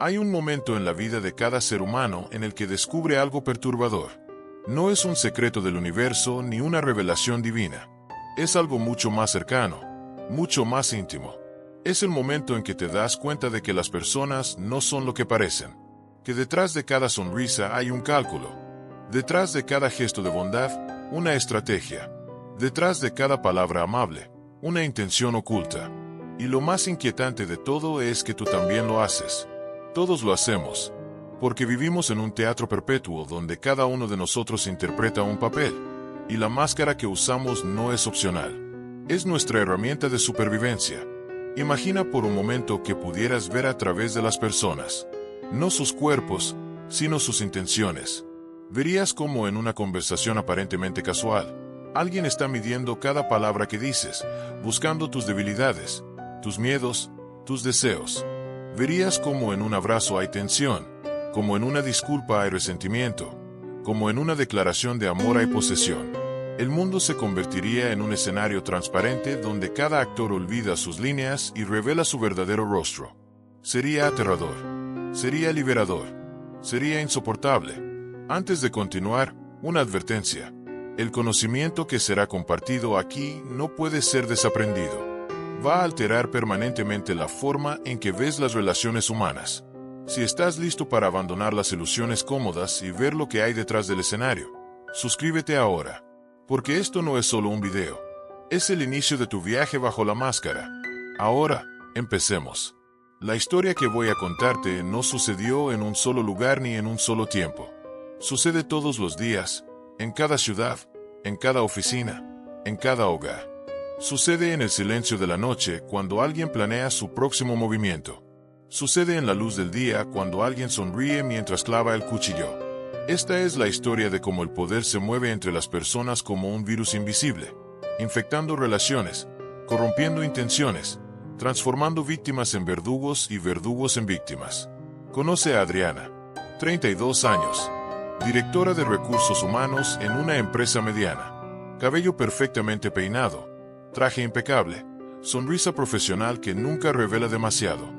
Hay un momento en la vida de cada ser humano en el que descubre algo perturbador. No es un secreto del universo ni una revelación divina. Es algo mucho más cercano, mucho más íntimo. Es el momento en que te das cuenta de que las personas no son lo que parecen. Que detrás de cada sonrisa hay un cálculo. Detrás de cada gesto de bondad, una estrategia. Detrás de cada palabra amable, una intención oculta. Y lo más inquietante de todo es que tú también lo haces. Todos lo hacemos, porque vivimos en un teatro perpetuo donde cada uno de nosotros interpreta un papel, y la máscara que usamos no es opcional. Es nuestra herramienta de supervivencia. Imagina por un momento que pudieras ver a través de las personas, no sus cuerpos, sino sus intenciones. Verías cómo en una conversación aparentemente casual, alguien está midiendo cada palabra que dices, buscando tus debilidades, tus miedos, tus deseos. Verías cómo en un abrazo hay tensión, como en una disculpa hay resentimiento, como en una declaración de amor hay posesión. El mundo se convertiría en un escenario transparente donde cada actor olvida sus líneas y revela su verdadero rostro. Sería aterrador. Sería liberador. Sería insoportable. Antes de continuar, una advertencia. El conocimiento que será compartido aquí no puede ser desaprendido. Va a alterar permanentemente la forma en que ves las relaciones humanas. Si estás listo para abandonar las ilusiones cómodas y ver lo que hay detrás del escenario, suscríbete ahora. Porque esto no es solo un video. Es el inicio de tu viaje bajo la máscara. Ahora, empecemos. La historia que voy a contarte no sucedió en un solo lugar ni en un solo tiempo. Sucede todos los días, en cada ciudad, en cada oficina, en cada hogar. Sucede en el silencio de la noche cuando alguien planea su próximo movimiento. Sucede en la luz del día cuando alguien sonríe mientras clava el cuchillo. Esta es la historia de cómo el poder se mueve entre las personas como un virus invisible, infectando relaciones, corrompiendo intenciones, transformando víctimas en verdugos y verdugos en víctimas. Conoce a Adriana, 32 años, directora de recursos humanos en una empresa mediana. Cabello perfectamente peinado, traje impecable, sonrisa profesional que nunca revela demasiado.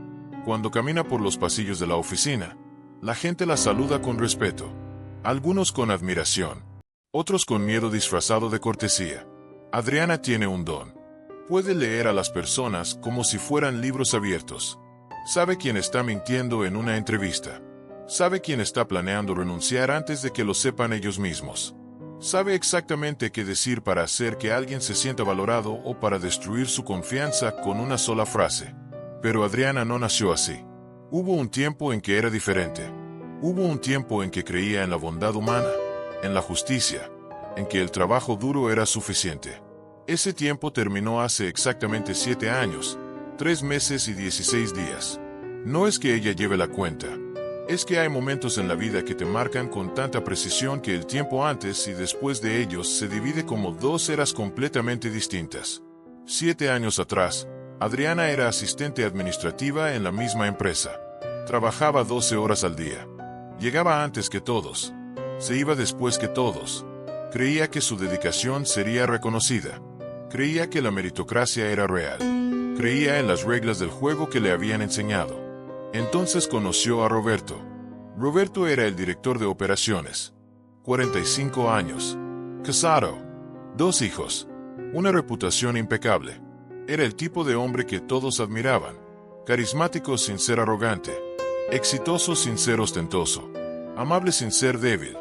Cuando camina por los pasillos de la oficina, la gente la saluda con respeto. Algunos con admiración, otros con miedo disfrazado de cortesía. Adriana tiene un don. Puede leer a las personas como si fueran libros abiertos. Sabe quién está mintiendo en una entrevista. Sabe quién está planeando renunciar antes de que lo sepan ellos mismos. Sabe exactamente qué decir para hacer que alguien se sienta valorado o para destruir su confianza con una sola frase. Pero Adriana no nació así. Hubo un tiempo en que era diferente. Hubo un tiempo en que creía en la bondad humana, en la justicia, en que el trabajo duro era suficiente. Ese tiempo terminó hace exactamente 7 años, 3 meses y 16 días. No es que ella lleve la cuenta. Es que hay momentos en la vida que te marcan con tanta precisión que el tiempo antes y después de ellos se divide como 2 eras completamente distintas. 7 años atrás, Adriana era asistente administrativa en la misma empresa. Trabajaba 12 horas al día. Llegaba antes que todos. Se iba después que todos. Creía que su dedicación sería reconocida. Creía que la meritocracia era real. Creía en las reglas del juego que le habían enseñado. Entonces conoció a Roberto. Roberto era el director de operaciones. 45 años. Casado. 2 hijos. Una reputación impecable. Era el tipo de hombre que todos admiraban. Carismático sin ser arrogante. Exitoso sin ser ostentoso. Amable sin ser débil.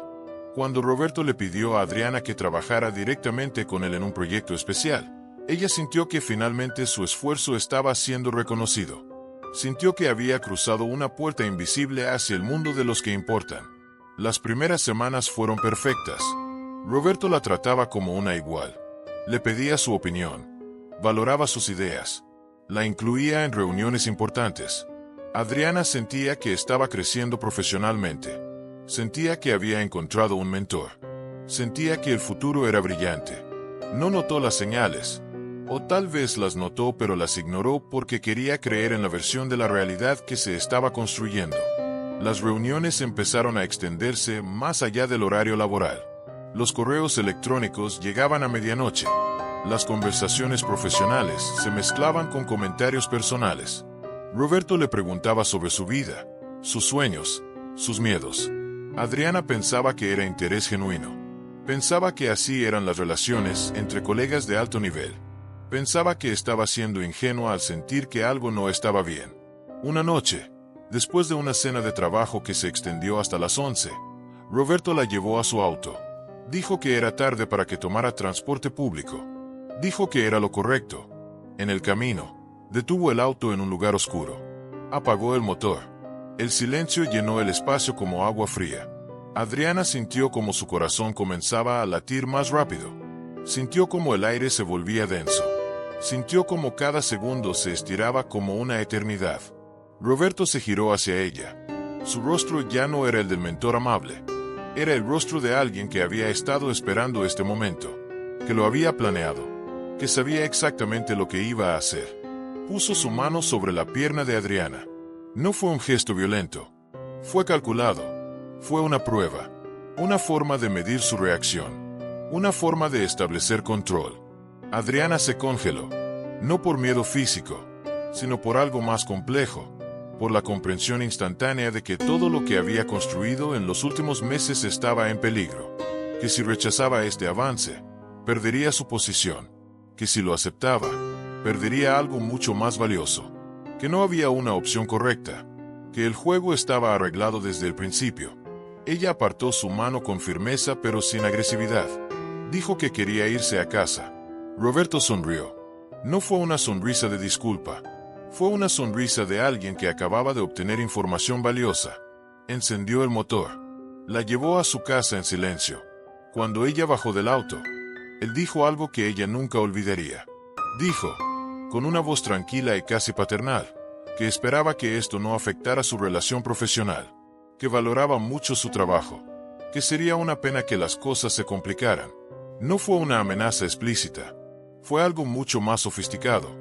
Cuando Roberto le pidió a Adriana que trabajara directamente con él en un proyecto especial, ella sintió que finalmente su esfuerzo estaba siendo reconocido. Sintió que había cruzado una puerta invisible hacia el mundo de los que importan. Las primeras semanas fueron perfectas. Roberto la trataba como una igual. Le pedía su opinión. Valoraba sus ideas. La incluía en reuniones importantes. Adriana sentía que estaba creciendo profesionalmente. Sentía que había encontrado un mentor. Sentía que el futuro era brillante. No notó las señales. O tal vez las notó pero las ignoró porque quería creer en la versión de la realidad que se estaba construyendo. Las reuniones empezaron a extenderse más allá del horario laboral. Los correos electrónicos llegaban a medianoche. Las conversaciones profesionales se mezclaban con comentarios personales. Roberto le preguntaba sobre su vida, sus sueños, sus miedos. Adriana pensaba que era interés genuino. Pensaba que así eran las relaciones entre colegas de alto nivel. Pensaba que estaba siendo ingenua al sentir que algo no estaba bien. Una noche, después de una cena de trabajo que se extendió hasta las 11, Roberto la llevó a su auto. Dijo que era tarde para que tomara transporte público. Dijo que era lo correcto. En el camino, detuvo el auto en un lugar oscuro. Apagó el motor. El silencio llenó el espacio como agua fría. Adriana sintió como su corazón comenzaba a latir más rápido. Sintió como el aire se volvía denso. Sintió como cada segundo se estiraba como una eternidad. Roberto se giró hacia ella. Su rostro ya no era el del mentor amable. Era el rostro de alguien que había estado esperando este momento, que lo había planeado, que sabía exactamente lo que iba a hacer. Puso su mano sobre la pierna de Adriana. No fue un gesto violento. Fue calculado. Fue una prueba. Una forma de medir su reacción. Una forma de establecer control. Adriana se congeló. No por miedo físico, sino por algo más complejo. Por la comprensión instantánea de que todo lo que había construido en los últimos meses estaba en peligro. Que si rechazaba este avance, perdería su posición. Que si lo aceptaba, perdería algo mucho más valioso. Que no había una opción correcta. Que el juego estaba arreglado desde el principio. Ella apartó su mano con firmeza pero sin agresividad. Dijo que quería irse a casa. Roberto sonrió. No fue una sonrisa de disculpa. Fue una sonrisa de alguien que acababa de obtener información valiosa. Encendió el motor. La llevó a su casa en silencio. Cuando ella bajó del auto, él dijo algo que ella nunca olvidaría. Dijo, con una voz tranquila y casi paternal, que esperaba que esto no afectara su relación profesional, que valoraba mucho su trabajo, que sería una pena que las cosas se complicaran. No fue una amenaza explícita. Fue algo mucho más sofisticado.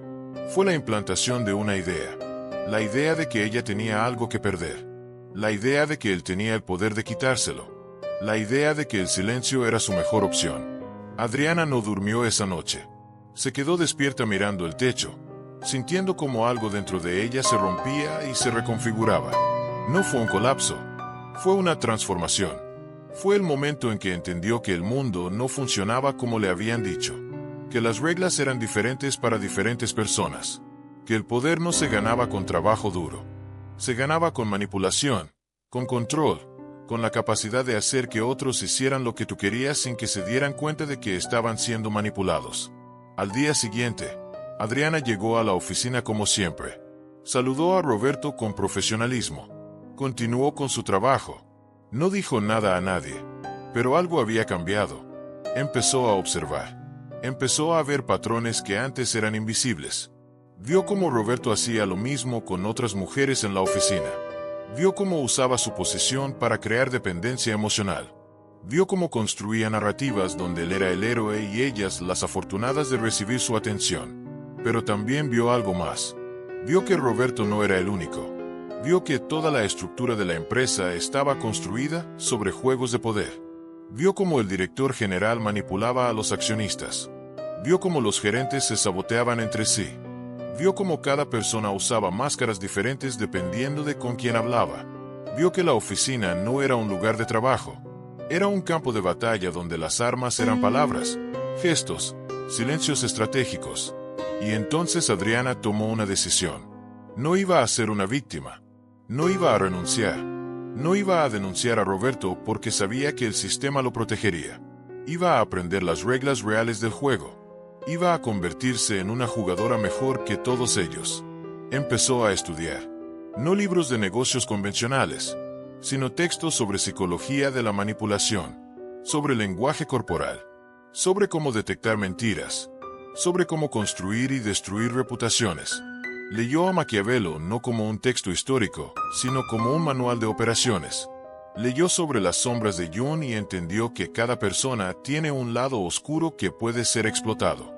Fue la implantación de una idea. La idea de que ella tenía algo que perder. La idea de que él tenía el poder de quitárselo. La idea de que el silencio era su mejor opción. Adriana no durmió esa noche. Se quedó despierta mirando el techo, sintiendo como algo dentro de ella se rompía y se reconfiguraba. No fue un colapso. Fue una transformación. Fue el momento en que entendió que el mundo no funcionaba como le habían dicho. Que las reglas eran diferentes para diferentes personas, que el poder no se ganaba con trabajo duro, se ganaba con manipulación, con control, con la capacidad de hacer que otros hicieran lo que tú querías sin que se dieran cuenta de que estaban siendo manipulados. Al día siguiente, Adriana llegó a la oficina como siempre. Saludó a Roberto con profesionalismo. Continuó con su trabajo. No dijo nada a nadie, pero algo había cambiado. Empezó a observar. Empezó a ver patrones que antes eran invisibles. Vio cómo Roberto hacía lo mismo con otras mujeres en la oficina. Vio cómo usaba su posición para crear dependencia emocional. Vio cómo construía narrativas donde él era el héroe y ellas las afortunadas de recibir su atención. Pero también vio algo más. Vio que Roberto no era el único. Vio que toda la estructura de la empresa estaba construida sobre juegos de poder. Vio cómo el director general manipulaba a los accionistas. Vio cómo los gerentes se saboteaban entre sí. Vio cómo cada persona usaba máscaras diferentes dependiendo de con quién hablaba. Vio que la oficina no era un lugar de trabajo. Era un campo de batalla donde las armas eran palabras, gestos, silencios estratégicos. Y entonces Adriana tomó una decisión. No iba a ser una víctima. No iba a renunciar. No iba a denunciar a Roberto porque sabía que el sistema lo protegería. Iba a aprender las reglas reales del juego. Iba a convertirse en una jugadora mejor que todos ellos. Empezó a estudiar. No libros de negocios convencionales, sino textos sobre psicología de la manipulación, sobre lenguaje corporal, sobre cómo detectar mentiras, sobre cómo construir y destruir reputaciones. Leyó a Maquiavelo no como un texto histórico, sino como un manual de operaciones. Leyó sobre las sombras de Jung y entendió que cada persona tiene un lado oscuro que puede ser explotado.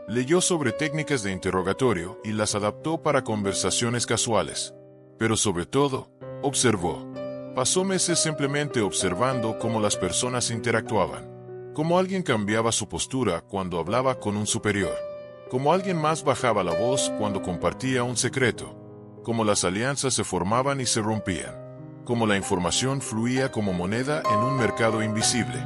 Leyó sobre técnicas de interrogatorio y las adaptó para conversaciones casuales. Pero sobre todo, observó. Pasó meses simplemente observando cómo las personas interactuaban. Cómo alguien cambiaba su postura cuando hablaba con un superior. Cómo alguien más bajaba la voz cuando compartía un secreto. Cómo las alianzas se formaban y se rompían. como la información fluía como moneda en un mercado invisible.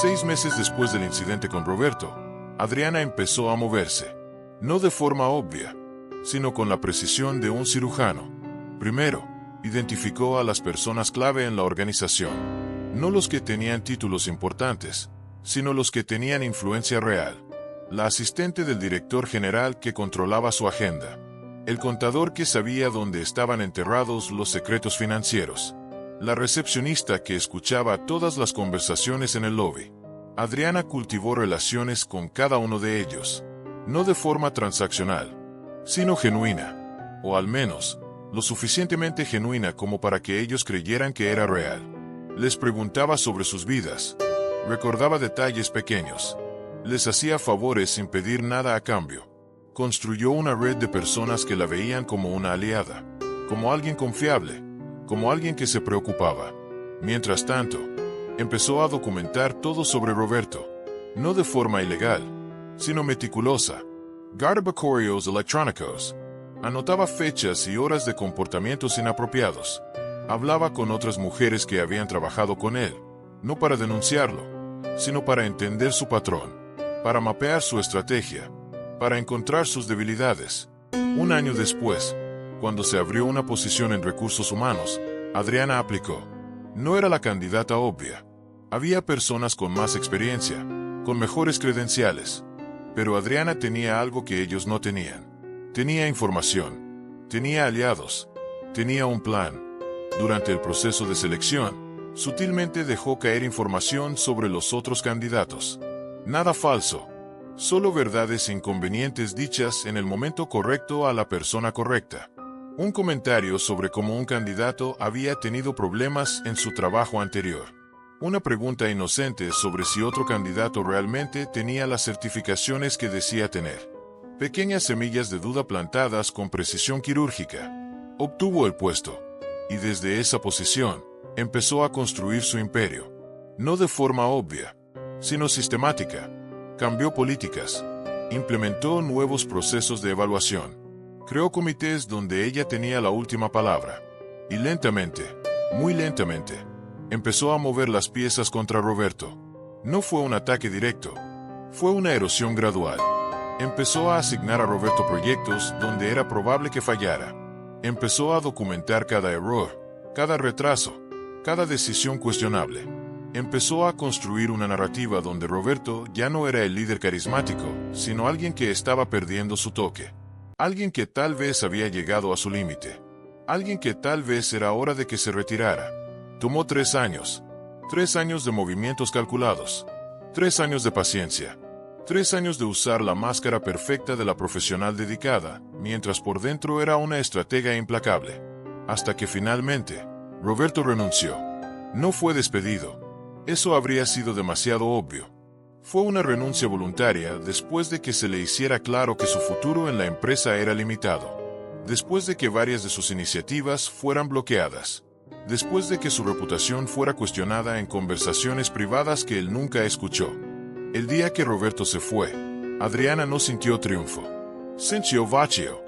6 meses después del incidente con Roberto, Adriana empezó a moverse. No de forma obvia, sino con la precisión de un cirujano. Primero, identificó a las personas clave en la organización. No los que tenían títulos importantes, sino los que tenían influencia real. La asistente del director general que controlaba su agenda. El contador que sabía dónde estaban enterrados los secretos financieros. La recepcionista que escuchaba todas las conversaciones en el lobby. Adriana cultivó relaciones con cada uno de ellos. No de forma transaccional, sino genuina. O al menos, lo suficientemente genuina como para que ellos creyeran que era real. Les preguntaba sobre sus vidas. Recordaba detalles pequeños. Les hacía favores sin pedir nada a cambio. Construyó una red de personas que la veían como una aliada, como alguien confiable, como alguien que se preocupaba. Mientras tanto, empezó a documentar todo sobre Roberto, no de forma ilegal, sino meticulosa. Garbacorios electrónicos. Anotaba fechas y horas de comportamientos inapropiados. Hablaba con otras mujeres que habían trabajado con él, no para denunciarlo, sino para entender su patrón, para mapear su estrategia, para encontrar sus debilidades. Un año después, cuando se abrió una posición en recursos humanos, Adriana aplicó. No era la candidata obvia. Había personas con más experiencia, con mejores credenciales. Pero Adriana tenía algo que ellos no tenían. Tenía información. Tenía aliados. Tenía un plan. Durante el proceso de selección, sutilmente dejó caer información sobre los otros candidatos. Nada falso. Solo verdades inconvenientes dichas en el momento correcto a la persona correcta. Un comentario sobre cómo un candidato había tenido problemas en su trabajo anterior. Una pregunta inocente sobre si otro candidato realmente tenía las certificaciones que decía tener. Pequeñas semillas de duda plantadas con precisión quirúrgica. Obtuvo el puesto. Y desde esa posición, empezó a construir su imperio. No de forma obvia, sino sistemática. Cambió políticas. Implementó nuevos procesos de evaluación. Creó comités donde ella tenía la última palabra. Y lentamente, muy lentamente, empezó a mover las piezas contra Roberto. No fue un ataque directo. Fue una erosión gradual. Empezó a asignar a Roberto proyectos donde era probable que fallara. Empezó a documentar cada error, cada retraso, cada decisión cuestionable. Empezó a construir una narrativa donde Roberto ya no era el líder carismático, sino alguien que estaba perdiendo su toque. Alguien que tal vez había llegado a su límite. Alguien que tal vez era hora de que se retirara. Tomó 3 años. 3 años de movimientos calculados. 3 años de paciencia. 3 años de usar la máscara perfecta de la profesional dedicada, mientras por dentro era una estratega implacable. Hasta que finalmente, Roberto renunció. No fue despedido. Eso habría sido demasiado obvio. Fue una renuncia voluntaria después de que se le hiciera claro que su futuro en la empresa era limitado. Después de que varias de sus iniciativas fueran bloqueadas. Después de que su reputación fuera cuestionada en conversaciones privadas que él nunca escuchó. El día que Roberto se fue, Adriana no sintió triunfo. Sintió vacío,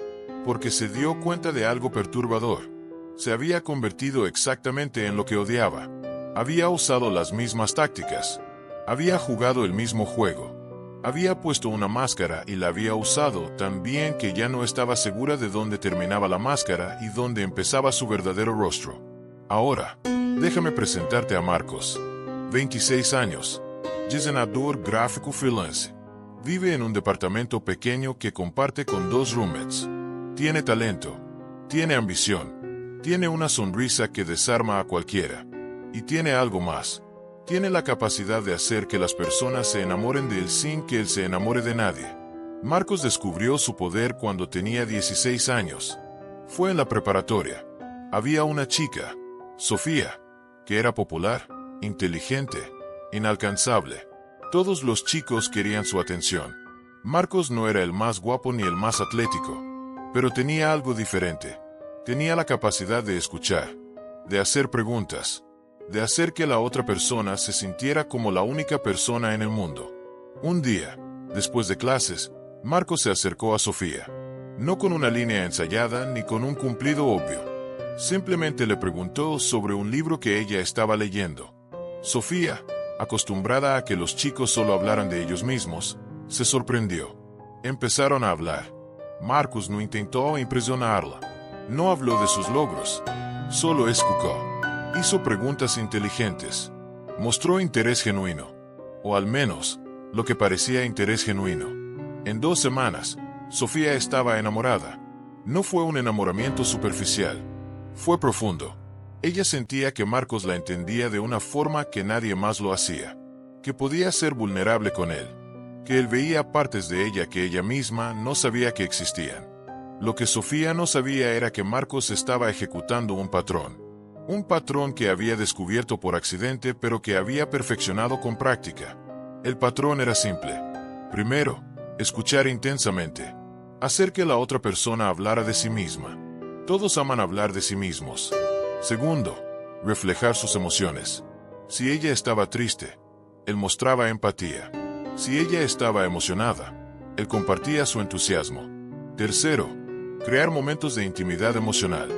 porque se dio cuenta de algo perturbador. Se había convertido exactamente en lo que odiaba. Había usado las mismas tácticas. Había jugado el mismo juego. Había puesto una máscara y la había usado tan bien que ya no estaba segura de dónde terminaba la máscara y dónde empezaba su verdadero rostro. Ahora, déjame presentarte a Marcos. 26 años. Diseñador gráfico freelance. Vive en un departamento pequeño que comparte con 2 roommates. Tiene talento. Tiene ambición. Tiene una sonrisa que desarma a cualquiera. Y tiene algo más. Tiene la capacidad de hacer que las personas se enamoren de él sin que él se enamore de nadie. Marcos descubrió su poder cuando tenía 16 años. Fue en la preparatoria. Había una chica, Sofía, que era popular, inteligente, inalcanzable. Todos los chicos querían su atención. Marcos no era el más guapo ni el más atlético, pero tenía algo diferente. Tenía la capacidad de escuchar, de hacer preguntas, de hacer que la otra persona se sintiera como la única persona en el mundo. Un día, después de clases, Marcos se acercó a Sofía. No con una línea ensayada ni con un cumplido obvio. Simplemente le preguntó sobre un libro que ella estaba leyendo. Sofía, acostumbrada a que los chicos solo hablaran de ellos mismos, se sorprendió. Empezaron a hablar. Marcus no intentó impresionarla. No habló de sus logros. Solo escuchó. Hizo preguntas inteligentes. Mostró interés genuino. O al menos, lo que parecía interés genuino. En 2 semanas, Sofía estaba enamorada. No fue un enamoramiento superficial. Fue profundo. Ella sentía que Marcos la entendía de una forma que nadie más lo hacía. Que podía ser vulnerable con él. Que él veía partes de ella que ella misma no sabía que existían. Lo que Sofía no sabía era que Marcos estaba ejecutando un patrón. Un patrón que había descubierto por accidente pero que había perfeccionado con práctica. El patrón era simple. Primero, escuchar intensamente. Hacer que la otra persona hablara de sí misma. Todos aman hablar de sí mismos. Segundo, reflejar sus emociones. Si ella estaba triste, él mostraba empatía. Si ella estaba emocionada, él compartía su entusiasmo. Tercero, crear momentos de intimidad emocional.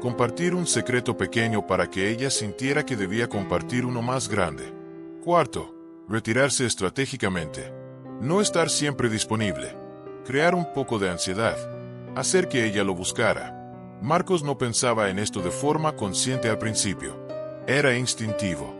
Compartir un secreto pequeño para que ella sintiera que debía compartir uno más grande. Cuarto, retirarse estratégicamente. No estar siempre disponible. Crear un poco de ansiedad. Hacer que ella lo buscara. Marcos no pensaba en esto de forma consciente al principio. Era instintivo.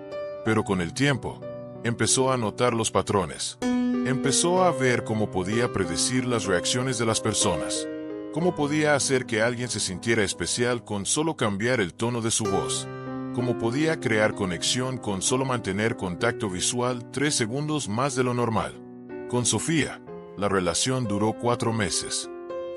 Pero con el tiempo, empezó a notar los patrones. Empezó a ver cómo podía predecir las reacciones de las personas. Cómo podía hacer que alguien se sintiera especial con solo cambiar el tono de su voz. Cómo podía crear conexión con solo mantener contacto visual 3 segundos más de lo normal. Con Sofía, la relación duró 4 meses.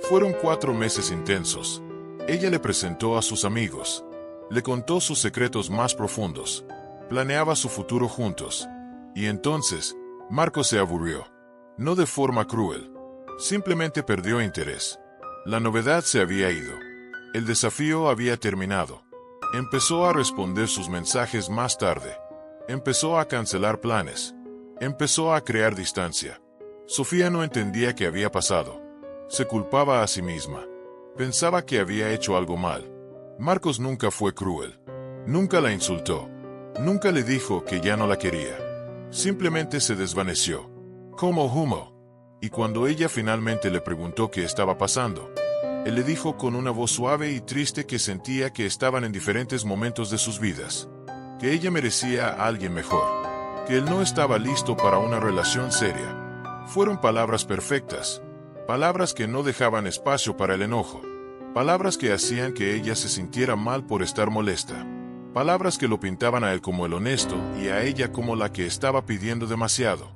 Fueron 4 meses intensos. Ella le presentó a sus amigos. Le contó sus secretos más profundos. Planeaba su futuro juntos. Y entonces, Marcos se aburrió. No de forma cruel. Simplemente perdió interés. La novedad se había ido. El desafío había terminado. Empezó a responder sus mensajes más tarde. Empezó a cancelar planes. Empezó a crear distancia. Sofía no entendía qué había pasado. Se culpaba a sí misma. Pensaba que había hecho algo mal. Marcos nunca fue cruel. Nunca la insultó. Nunca le dijo que ya no la quería. Simplemente se desvaneció. Como humo. Y cuando ella finalmente le preguntó qué estaba pasando, él le dijo con una voz suave y triste que sentía que estaban en diferentes momentos de sus vidas. Que ella merecía a alguien mejor. Que él no estaba listo para una relación seria. Fueron palabras perfectas. Palabras que no dejaban espacio para el enojo. Palabras que hacían que ella se sintiera mal por estar molesta. Palabras que lo pintaban a él como el honesto y a ella como la que estaba pidiendo demasiado.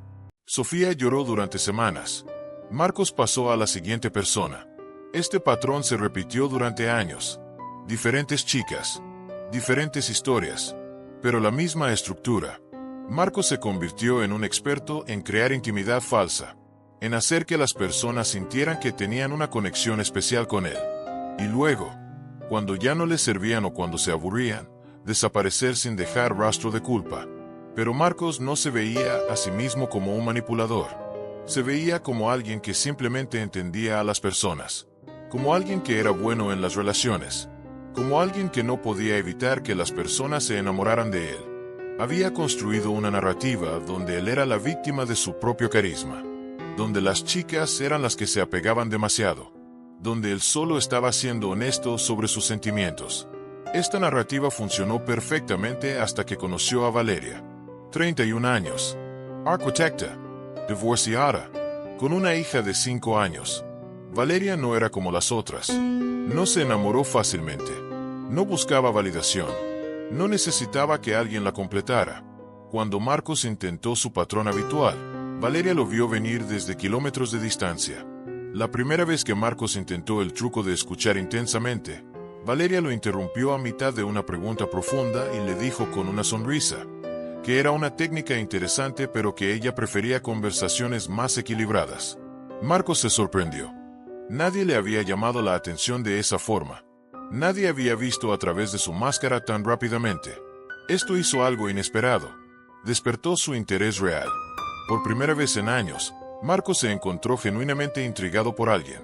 Sofía lloró durante semanas. Marcos pasó a la siguiente persona. Este patrón se repitió durante años. Diferentes chicas. Diferentes historias. Pero la misma estructura. Marcos se convirtió en un experto en crear intimidad falsa. En hacer que las personas sintieran que tenían una conexión especial con él. Y luego, cuando ya no les servían o cuando se aburrían, desaparecer sin dejar rastro de culpa. Pero Marcos no se veía a sí mismo como un manipulador. Se veía como alguien que simplemente entendía a las personas. Como alguien que era bueno en las relaciones. Como alguien que no podía evitar que las personas se enamoraran de él. Había construido una narrativa donde él era la víctima de su propio carisma. Donde las chicas eran las que se apegaban demasiado. Donde él solo estaba siendo honesto sobre sus sentimientos. Esta narrativa funcionó perfectamente hasta que conoció a Valeria. 31 años. Arquitecta. Divorciada. Con una hija de 5 años. Valeria no era como las otras. No se enamoró fácilmente. No buscaba validación. No necesitaba que alguien la completara. Cuando Marcos intentó su patrón habitual, Valeria lo vio venir desde kilómetros de distancia. La primera vez que Marcos intentó el truco de escuchar intensamente, Valeria lo interrumpió a mitad de una pregunta profunda y le dijo con una sonrisa que era una técnica interesante pero que ella prefería conversaciones más equilibradas. Marcos se sorprendió. Nadie le había llamado la atención de esa forma. Nadie había visto a través de su máscara tan rápidamente. Esto hizo algo inesperado. Despertó su interés real. Por primera vez en años, Marcos se encontró genuinamente intrigado por alguien.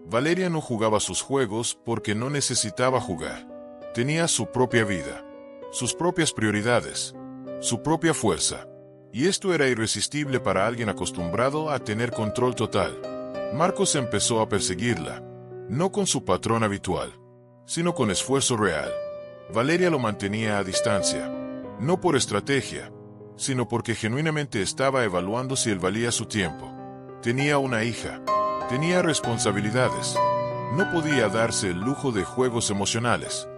Valeria no jugaba sus juegos porque no necesitaba jugar. Tenía su propia vida, sus propias prioridades, su propia fuerza. Y esto era irresistible para alguien acostumbrado a tener control total. Marcos empezó a perseguirla, no con su patrón habitual, sino con esfuerzo real. Valeria lo mantenía a distancia, no por estrategia, sino porque genuinamente estaba evaluando si él valía su tiempo. Tenía una hija, tenía responsabilidades, no podía darse el lujo de juegos emocionales.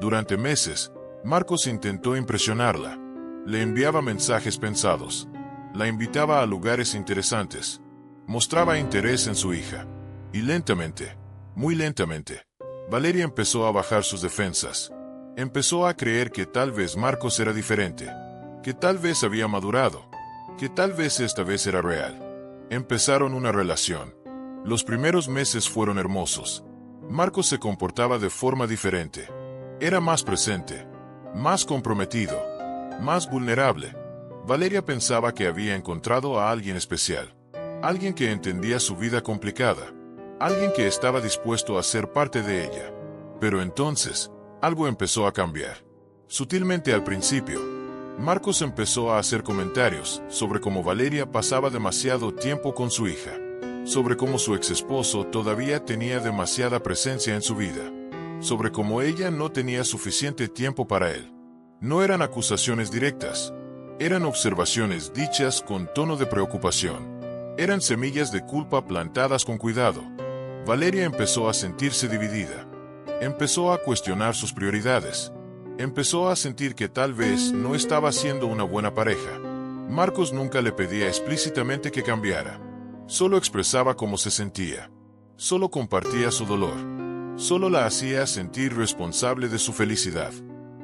Durante meses, Marcos intentó impresionarla. Le enviaba mensajes pensados, la invitaba a lugares interesantes, mostraba interés en su hija. Y lentamente, muy lentamente, Valeria empezó a bajar sus defensas. Empezó a creer que tal vez Marcos era diferente, que tal vez había madurado, que tal vez esta vez era real. Empezaron una relación. Los primeros meses fueron hermosos. Marcos se comportaba de forma diferente. Era más presente, más comprometido, más vulnerable. Valeria pensaba que había encontrado a alguien especial, alguien que entendía su vida complicada, alguien que estaba dispuesto a ser parte de ella. Pero entonces, algo empezó a cambiar. Sutilmente al principio, Marcos empezó a hacer comentarios sobre cómo Valeria pasaba demasiado tiempo con su hija, sobre cómo su exesposo todavía tenía demasiada presencia en su vida, sobre cómo ella no tenía suficiente tiempo para él. No eran acusaciones directas, eran observaciones dichas con tono de preocupación. Eran semillas de culpa plantadas con cuidado. Valeria empezó a sentirse dividida. Empezó a cuestionar sus prioridades. Empezó a sentir que tal vez no estaba siendo una buena pareja. Marcos nunca le pedía explícitamente que cambiara. Solo expresaba cómo se sentía. Solo compartía su dolor. Solo la hacía sentir responsable de su felicidad.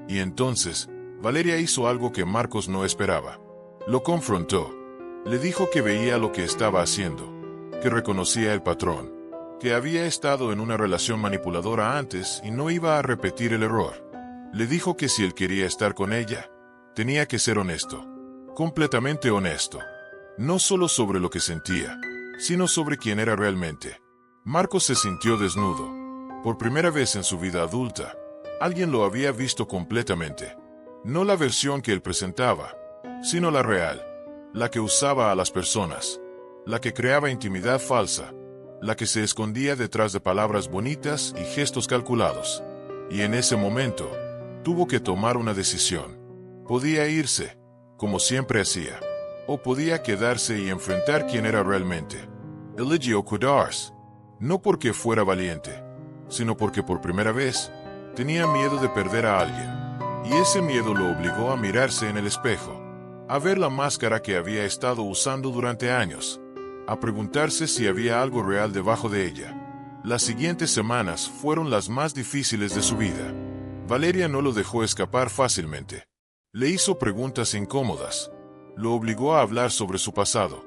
Y entonces, Valeria hizo algo que Marcos no esperaba. Lo confrontó. Le dijo que veía lo que estaba haciendo, que reconocía el patrón, que había estado en una relación manipuladora antes y no iba a repetir el error. Le dijo que si él quería estar con ella, tenía que ser honesto, completamente honesto. No solo sobre lo que sentía, sino sobre quién era realmente. Marcos se sintió desnudo. Por primera vez en su vida adulta, alguien lo había visto completamente. No la versión que él presentaba, sino la real, la que usaba a las personas, la que creaba intimidad falsa, la que se escondía detrás de palabras bonitas y gestos calculados. Y en ese momento, tuvo que tomar una decisión. Podía irse, como siempre hacía, o podía quedarse y enfrentar quién era realmente. Eligió quedarse, no porque fuera valiente, sino porque por primera vez, tenía miedo de perder a alguien. Y ese miedo lo obligó a mirarse en el espejo, a ver la máscara que había estado usando durante años, a preguntarse si había algo real debajo de ella. Las siguientes semanas fueron las más difíciles de su vida. Valeria no lo dejó escapar fácilmente. Le hizo preguntas incómodas. Lo obligó a hablar sobre su pasado,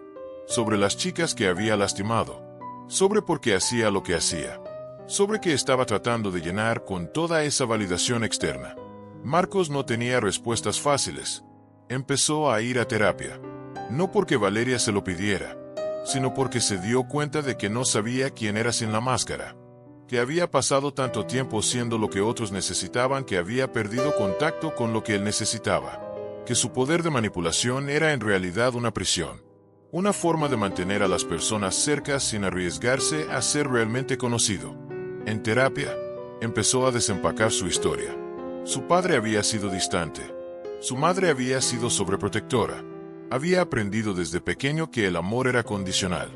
sobre las chicas que había lastimado, sobre por qué hacía lo que hacía, sobre qué estaba tratando de llenar con toda esa validación externa. Marcos no tenía respuestas fáciles. Empezó a ir a terapia, no porque Valeria se lo pidiera, sino porque se dio cuenta de que no sabía quién era sin la máscara, que había pasado tanto tiempo siendo lo que otros necesitaban que había perdido contacto con lo que él necesitaba, que su poder de manipulación era en realidad una prisión, una forma de mantener a las personas cerca sin arriesgarse a ser realmente conocido. En terapia, empezó a desempacar su historia. Su padre había sido distante. Su madre había sido sobreprotectora. Había aprendido desde pequeño que el amor era condicional,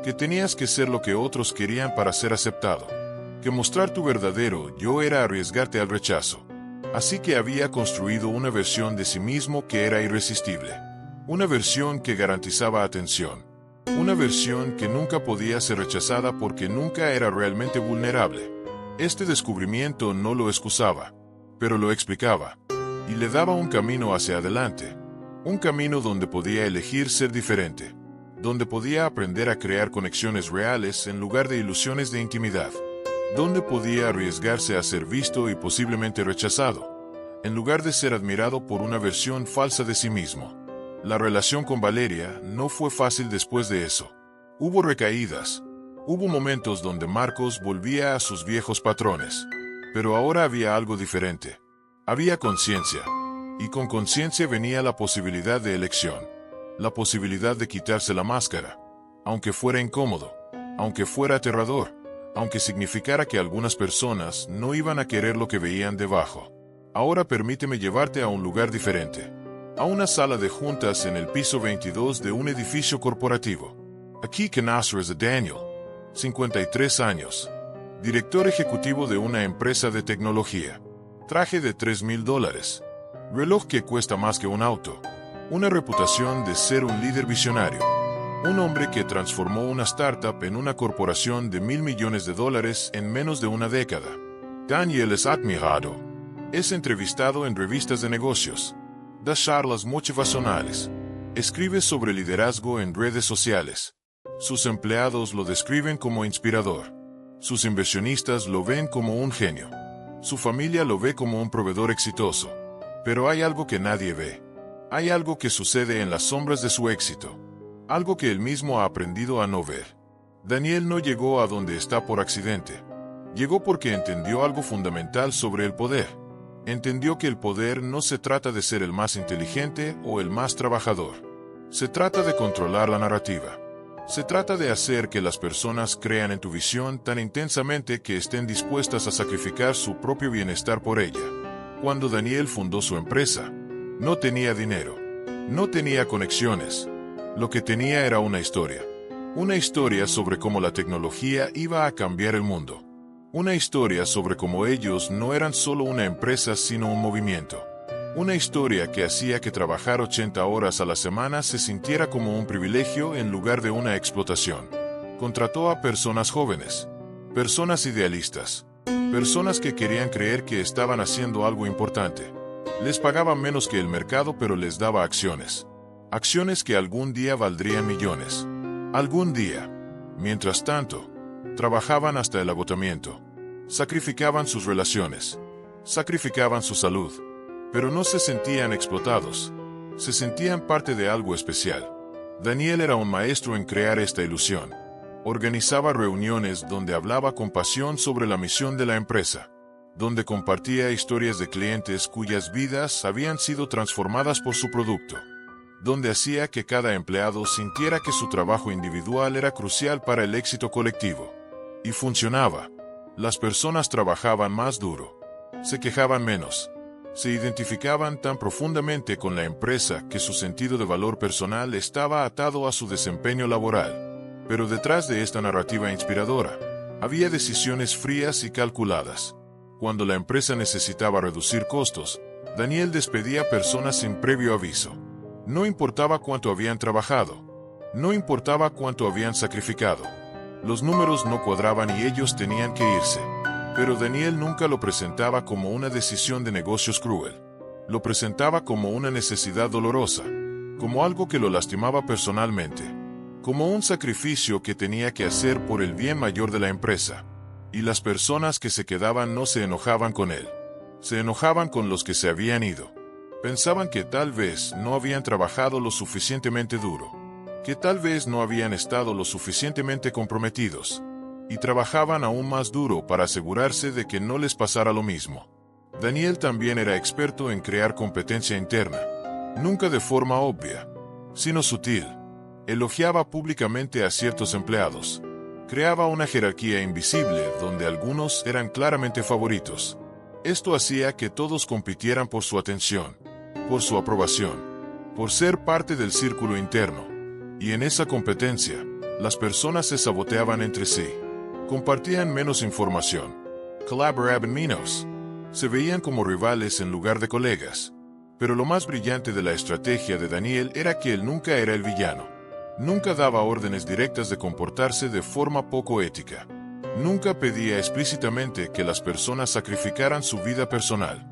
que tenías que ser lo que otros querían para ser aceptado, que mostrar tu verdadero yo era arriesgarte al rechazo. Así que había construido una versión de sí mismo que era irresistible, una versión que garantizaba atención, una versión que nunca podía ser rechazada porque nunca era realmente vulnerable. Este descubrimiento no lo excusaba, pero lo explicaba, y le daba un camino hacia adelante, un camino donde podía elegir ser diferente, donde podía aprender a crear conexiones reales en lugar de ilusiones de intimidad, donde podía arriesgarse a ser visto y posiblemente rechazado, en lugar de ser admirado por una versión falsa de sí mismo. La relación con Valeria no fue fácil después de eso. Hubo recaídas, hubo momentos donde Marcos volvía a sus viejos patrones. Pero ahora había algo diferente. Había conciencia. Y con conciencia venía la posibilidad de elección. La posibilidad de quitarse la máscara. Aunque fuera incómodo. Aunque fuera aterrador. Aunque significara que algunas personas no iban a querer lo que veían debajo. Ahora permíteme llevarte a un lugar diferente. A una sala de juntas en el piso 22 de un edificio corporativo. Aquí Kenasser es Daniel, 53 años. Director ejecutivo de una empresa de tecnología. Traje de $3,000. Reloj que cuesta más que un auto. Una reputación de ser un líder visionario. Un hombre que transformó una startup en una corporación de $1,000 millones en menos de una década. Daniel es admirado. Es entrevistado en revistas de negocios. Da charlas motivacionales. Escribe sobre liderazgo en redes sociales. Sus empleados lo describen como inspirador. Sus inversionistas lo ven como un genio. Su familia lo ve como un proveedor exitoso. Pero hay algo que nadie ve. Hay algo que sucede en las sombras de su éxito. Algo que él mismo ha aprendido a no ver. Daniel no llegó a donde está por accidente. Llegó porque entendió algo fundamental sobre el poder. Entendió que el poder no se trata de ser el más inteligente o el más trabajador. Se trata de controlar la narrativa. Se trata de hacer que las personas crean en tu visión tan intensamente que estén dispuestas a sacrificar su propio bienestar por ella. Cuando Daniel fundó su empresa, no tenía dinero, no tenía conexiones. Lo que tenía era una historia. Una historia sobre cómo la tecnología iba a cambiar el mundo. Una historia sobre cómo ellos no eran solo una empresa sino un movimiento. Una historia que hacía que trabajar 80 horas a la semana se sintiera como un privilegio en lugar de una explotación. Contrató a personas jóvenes, personas idealistas, personas que querían creer que estaban haciendo algo importante. Les pagaba menos que el mercado pero les daba acciones. Acciones que algún día valdrían millones. Algún día. Mientras tanto, trabajaban hasta el agotamiento. Sacrificaban sus relaciones. Sacrificaban su salud. Pero no se sentían explotados. Se sentían parte de algo especial. Daniel era un maestro en crear esta ilusión. Organizaba reuniones donde hablaba con pasión sobre la misión de la empresa. Donde compartía historias de clientes cuyas vidas habían sido transformadas por su producto. Donde hacía que cada empleado sintiera que su trabajo individual era crucial para el éxito colectivo. Y funcionaba. Las personas trabajaban más duro. Se quejaban menos. Se identificaban tan profundamente con la empresa que su sentido de valor personal estaba atado a su desempeño laboral. Pero detrás de esta narrativa inspiradora, había decisiones frías y calculadas. Cuando la empresa necesitaba reducir costos, Daniel despedía personas sin previo aviso. No importaba cuánto habían trabajado. No importaba cuánto habían sacrificado. Los números no cuadraban y ellos tenían que irse. Pero Daniel nunca lo presentaba como una decisión de negocios cruel. Lo presentaba como una necesidad dolorosa, como algo que lo lastimaba personalmente, como un sacrificio que tenía que hacer por el bien mayor de la empresa. Y las personas que se quedaban no se enojaban con él. Se enojaban con los que se habían ido. Pensaban que tal vez no habían trabajado lo suficientemente duro, que tal vez no habían estado lo suficientemente comprometidos. Y trabajaban aún más duro para asegurarse de que no les pasara lo mismo. Daniel también era experto en crear competencia interna, nunca de forma obvia, sino sutil. Elogiaba públicamente a ciertos empleados. Creaba una jerarquía invisible donde algunos eran claramente favoritos. Esto hacía que todos compitieran por su atención, por su aprobación, por ser parte del círculo interno. Y en esa competencia, las personas se saboteaban entre sí. Compartían menos información. Collaboraban menos. Se veían como rivales en lugar de colegas. Pero lo más brillante de la estrategia de Daniel era que él nunca era el villano. Nunca daba órdenes directas de comportarse de forma poco ética. Nunca pedía explícitamente que las personas sacrificaran su vida personal.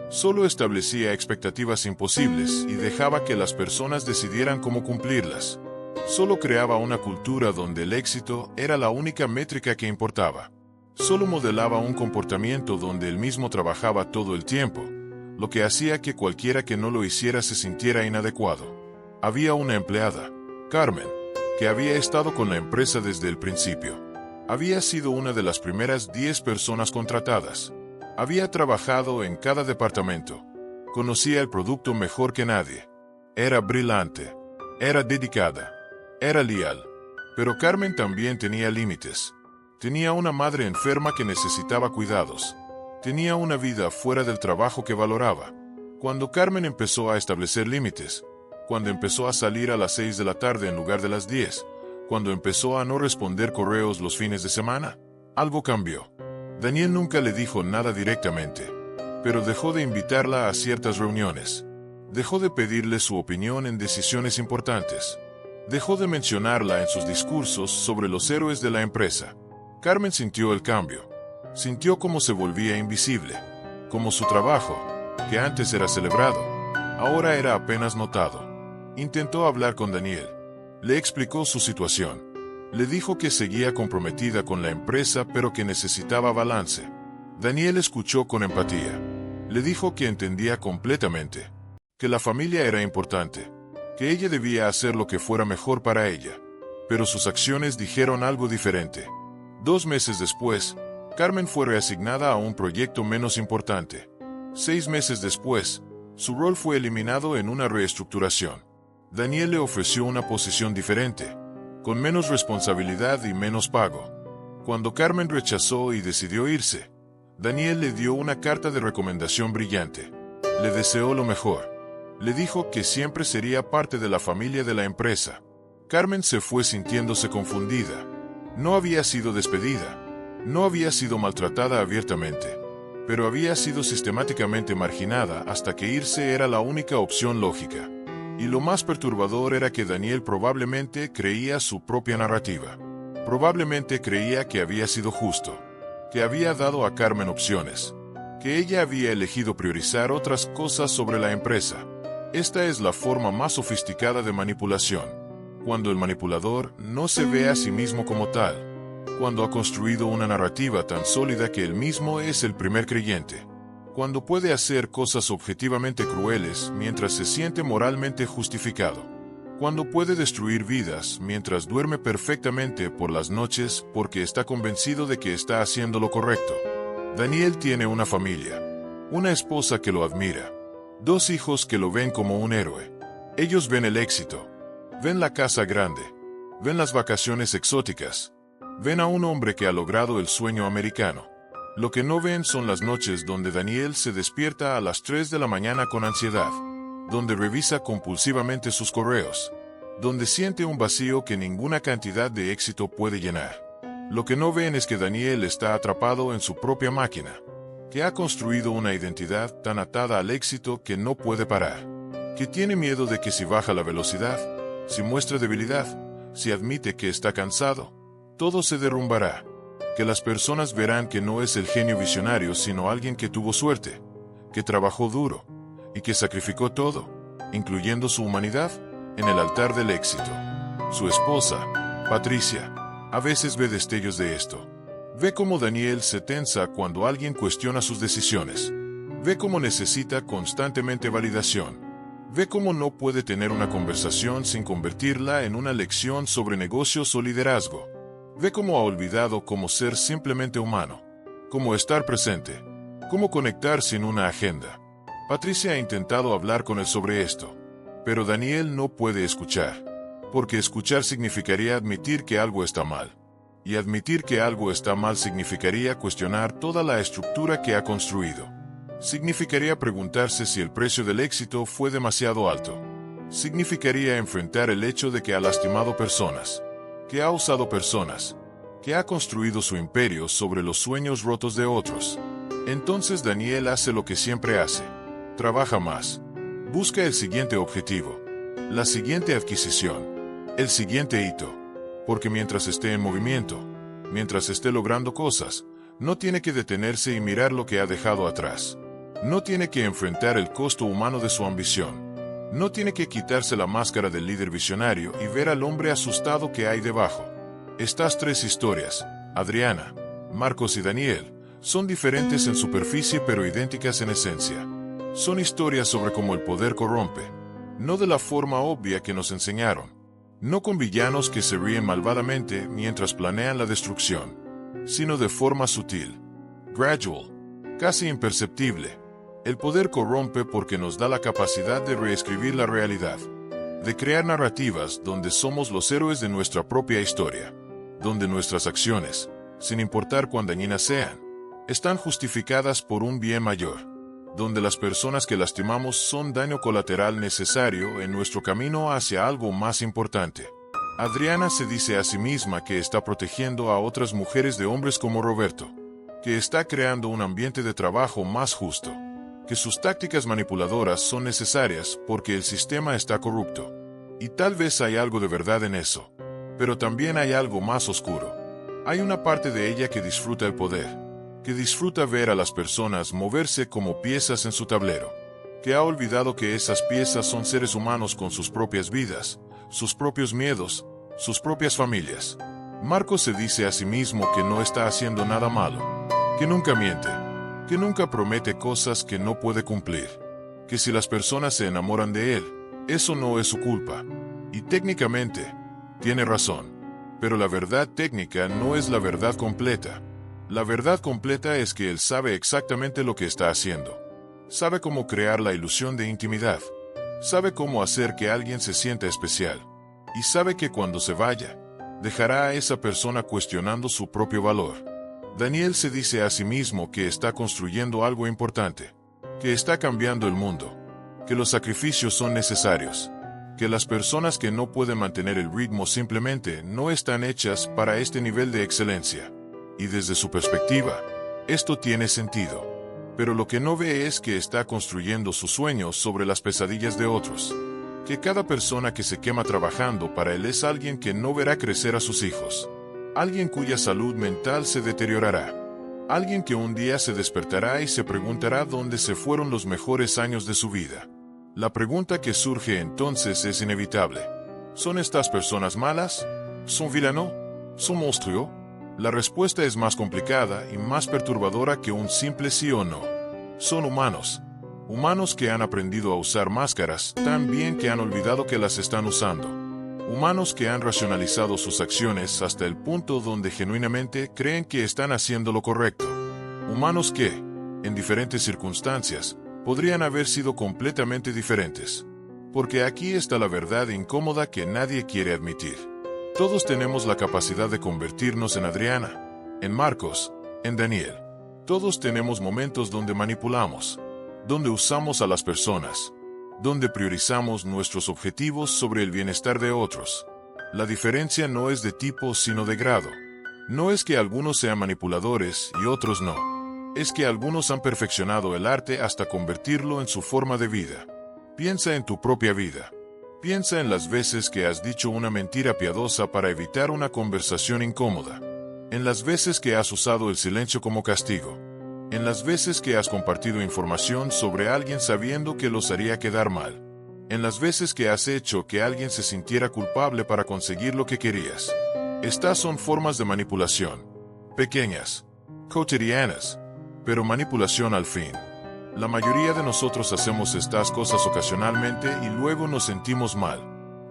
Solo establecía expectativas imposibles y dejaba que las personas decidieran cómo cumplirlas. Solo creaba una cultura donde el éxito era la única métrica que importaba. Solo modelaba un comportamiento donde él mismo trabajaba todo el tiempo, lo que hacía que cualquiera que no lo hiciera se sintiera inadecuado. Había una empleada, Carmen, que había estado con la empresa desde el principio. Había sido una de las primeras 10 personas contratadas. Había trabajado en cada departamento. Conocía el producto mejor que nadie. Era brillante. Era dedicada. Era leal. Pero Carmen también tenía límites. Tenía una madre enferma que necesitaba cuidados. Tenía una vida fuera del trabajo que valoraba. Cuando Carmen empezó a establecer límites, cuando empezó a salir a las 6 de la tarde en lugar de las 10, cuando empezó a no responder correos los fines de semana, algo cambió. Daniel nunca le dijo nada directamente, pero dejó de invitarla a ciertas reuniones. Dejó de pedirle su opinión en decisiones importantes. Dejó de mencionarla en sus discursos sobre los héroes de la empresa. Carmen sintió el cambio. Sintió cómo se volvía invisible, como su trabajo, que antes era celebrado, ahora era apenas notado. Intentó hablar con Daniel. Le explicó su situación. Le dijo que seguía comprometida con la empresa pero que necesitaba balance. Daniel escuchó con empatía. Le dijo que entendía completamente, que la familia era importante, que ella debía hacer lo que fuera mejor para ella. Pero sus acciones dijeron algo diferente. 2 meses después, Carmen fue reasignada a un proyecto menos importante. 6 meses después, su rol fue eliminado en una reestructuración. Daniel le ofreció una posición diferente, con menos responsabilidad y menos pago. Cuando Carmen rechazó y decidió irse, Daniel le dio una carta de recomendación brillante. Le deseó lo mejor. Le dijo que siempre sería parte de la familia de la empresa. Carmen se fue sintiéndose confundida. No había sido despedida. No había sido maltratada abiertamente, pero había sido sistemáticamente marginada hasta que irse era la única opción lógica. Y lo más perturbador era que Daniel probablemente creía su propia narrativa. Probablemente creía que había sido justo, que había dado a Carmen opciones, que ella había elegido priorizar otras cosas sobre la empresa. Esta es la forma más sofisticada de manipulación, cuando el manipulador no se ve a sí mismo como tal. Cuando ha construido una narrativa tan sólida que él mismo es el primer creyente. Cuando puede hacer cosas objetivamente crueles mientras se siente moralmente justificado. Cuando puede destruir vidas mientras duerme perfectamente por las noches porque está convencido de que está haciendo lo correcto. Daniel tiene una familia, una esposa que lo admira, 2 hijos que lo ven como un héroe. Ellos ven el éxito, ven la casa grande, ven las vacaciones exóticas. Ven a un hombre que ha logrado el sueño americano. Lo que no ven son las noches donde Daniel se despierta a las 3 de la mañana con ansiedad, donde revisa compulsivamente sus correos, donde siente un vacío que ninguna cantidad de éxito puede llenar. Lo que no ven es que Daniel está atrapado en su propia máquina, que ha construido una identidad tan atada al éxito que no puede parar, que tiene miedo de que si baja la velocidad, si muestra debilidad, si admite que está cansado, todo se derrumbará, que las personas verán que no es el genio visionario sino alguien que tuvo suerte, que trabajó duro, y que sacrificó todo, incluyendo su humanidad, en el altar del éxito. Su esposa, Patricia, a veces ve destellos de esto. Ve cómo Daniel se tensa cuando alguien cuestiona sus decisiones. Ve cómo necesita constantemente validación. Ve cómo no puede tener una conversación sin convertirla en una lección sobre negocios o liderazgo. Ve cómo ha olvidado cómo ser simplemente humano, cómo estar presente, cómo conectar sin una agenda. Patricia ha intentado hablar con él sobre esto, pero Daniel no puede escuchar, porque escuchar significaría admitir que algo está mal, y admitir que algo está mal significaría cuestionar toda la estructura que ha construido. Significaría preguntarse si el precio del éxito fue demasiado alto. Significaría enfrentar el hecho de que ha lastimado personas, que ha usado personas, que ha construido su imperio sobre los sueños rotos de otros. Entonces Daniel hace lo que siempre hace. Trabaja más. Busca el siguiente objetivo, la siguiente adquisición, el siguiente hito. Porque mientras esté en movimiento, mientras esté logrando cosas, no tiene que detenerse y mirar lo que ha dejado atrás. No tiene que enfrentar el costo humano de su ambición. No tiene que quitarse la máscara del líder visionario y ver al hombre asustado que hay debajo. Estas 3 historias, Adriana, Marcos y Daniel, son diferentes en superficie pero idénticas en esencia. Son historias sobre cómo el poder corrompe, no de la forma obvia que nos enseñaron, no con villanos que se ríen malvadamente mientras planean la destrucción, sino de forma sutil, gradual, casi imperceptible. El poder corrompe porque nos da la capacidad de reescribir la realidad, de crear narrativas donde somos los héroes de nuestra propia historia, donde nuestras acciones, sin importar cuán dañinas sean, están justificadas por un bien mayor, donde las personas que lastimamos son daño colateral necesario en nuestro camino hacia algo más importante. Adriana se dice a sí misma que está protegiendo a otras mujeres de hombres como Roberto, que está creando un ambiente de trabajo más justo, que sus tácticas manipuladoras son necesarias porque el sistema está corrupto. Y tal vez hay algo de verdad en eso, pero también hay algo más oscuro. Hay una parte de ella que disfruta el poder, que disfruta ver a las personas moverse como piezas en su tablero, que ha olvidado que esas piezas son seres humanos con sus propias vidas, sus propios miedos, sus propias familias. Marcos se dice a sí mismo que no está haciendo nada malo, que nunca miente, que nunca promete cosas que no puede cumplir, que si las personas se enamoran de él, eso no es su culpa. Y técnicamente, tiene razón, pero la verdad técnica no es la verdad completa. La verdad completa es que él sabe exactamente lo que está haciendo. Sabe cómo crear la ilusión de intimidad. Sabe cómo hacer que alguien se sienta especial. Y sabe que cuando se vaya, dejará a esa persona cuestionando su propio valor. Daniel se dice a sí mismo que está construyendo algo importante, que está cambiando el mundo, que los sacrificios son necesarios, que las personas que no pueden mantener el ritmo simplemente no están hechas para este nivel de excelencia. Y desde su perspectiva, esto tiene sentido. Pero lo que no ve es que está construyendo sus sueños sobre las pesadillas de otros. Que cada persona que se quema trabajando para él es alguien que no verá crecer a sus hijos. Alguien cuya salud mental se deteriorará. Alguien que un día se despertará y se preguntará dónde se fueron los mejores años de su vida. La pregunta que surge entonces es inevitable. ¿Son estas personas malas? ¿Son villanos? ¿Son monstruos? La respuesta es más complicada y más perturbadora que un simple sí o no. Son humanos. Humanos que han aprendido a usar máscaras tan bien que han olvidado que las están usando. Humanos que han racionalizado sus acciones hasta el punto donde genuinamente creen que están haciendo lo correcto. Humanos que, en diferentes circunstancias, podrían haber sido completamente diferentes. Porque aquí está la verdad incómoda que nadie quiere admitir. Todos tenemos la capacidad de convertirnos en Adriana, en Marcos, en Daniel. Todos tenemos momentos donde manipulamos, donde usamos a las personas, donde priorizamos nuestros objetivos sobre el bienestar de otros. La diferencia no es de tipo sino de grado. No es que algunos sean manipuladores y otros no. Es que algunos han perfeccionado el arte hasta convertirlo en su forma de vida. Piensa en tu propia vida. Piensa en las veces que has dicho una mentira piadosa para evitar una conversación incómoda. En las veces que has usado el silencio como castigo. En las veces que has compartido información sobre alguien sabiendo que los haría quedar mal. En las veces que has hecho que alguien se sintiera culpable para conseguir lo que querías. Estas son formas de manipulación. Pequeñas, cotidianas, pero manipulación al fin. La mayoría de nosotros hacemos estas cosas ocasionalmente y luego nos sentimos mal.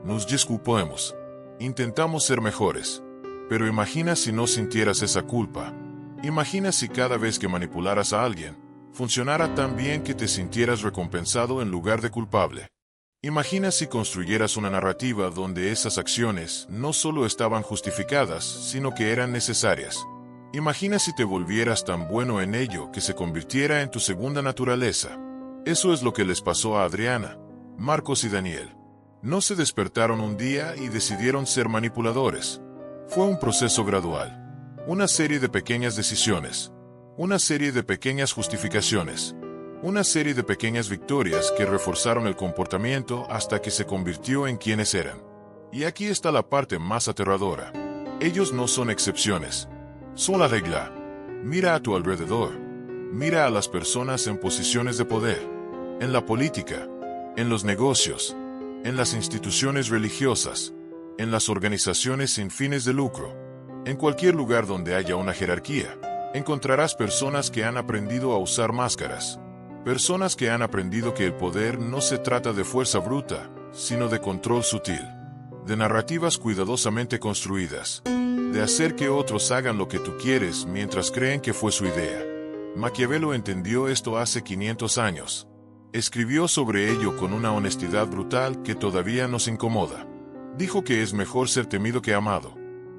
Nos disculpamos. Intentamos ser mejores. Pero imagina si no sintieras esa culpa. Imagina si cada vez que manipularas a alguien, funcionara tan bien que te sintieras recompensado en lugar de culpable. Imagina si construyeras una narrativa donde esas acciones no solo estaban justificadas, sino que eran necesarias. Imagina si te volvieras tan bueno en ello que se convirtiera en tu segunda naturaleza. Eso es lo que les pasó a Adriana, Marcos y Daniel. No se despertaron un día y decidieron ser manipuladores. Fue un proceso gradual. Una serie de pequeñas decisiones. Una serie de pequeñas justificaciones. Una serie de pequeñas victorias que reforzaron el comportamiento hasta que se convirtió en quienes eran. Y aquí está la parte más aterradora. Ellos no son excepciones. Son la regla. Mira a tu alrededor. Mira a las personas en posiciones de poder. En la política. En los negocios. En las instituciones religiosas. En las organizaciones sin fines de lucro. En cualquier lugar donde haya una jerarquía, encontrarás personas que han aprendido a usar máscaras. Personas que han aprendido que el poder no se trata de fuerza bruta, sino de control sutil. De narrativas cuidadosamente construidas. De hacer que otros hagan lo que tú quieres mientras creen que fue su idea. Maquiavelo entendió esto hace 500 años. Escribió sobre ello con una honestidad brutal que todavía nos incomoda. Dijo que es mejor ser temido que amado,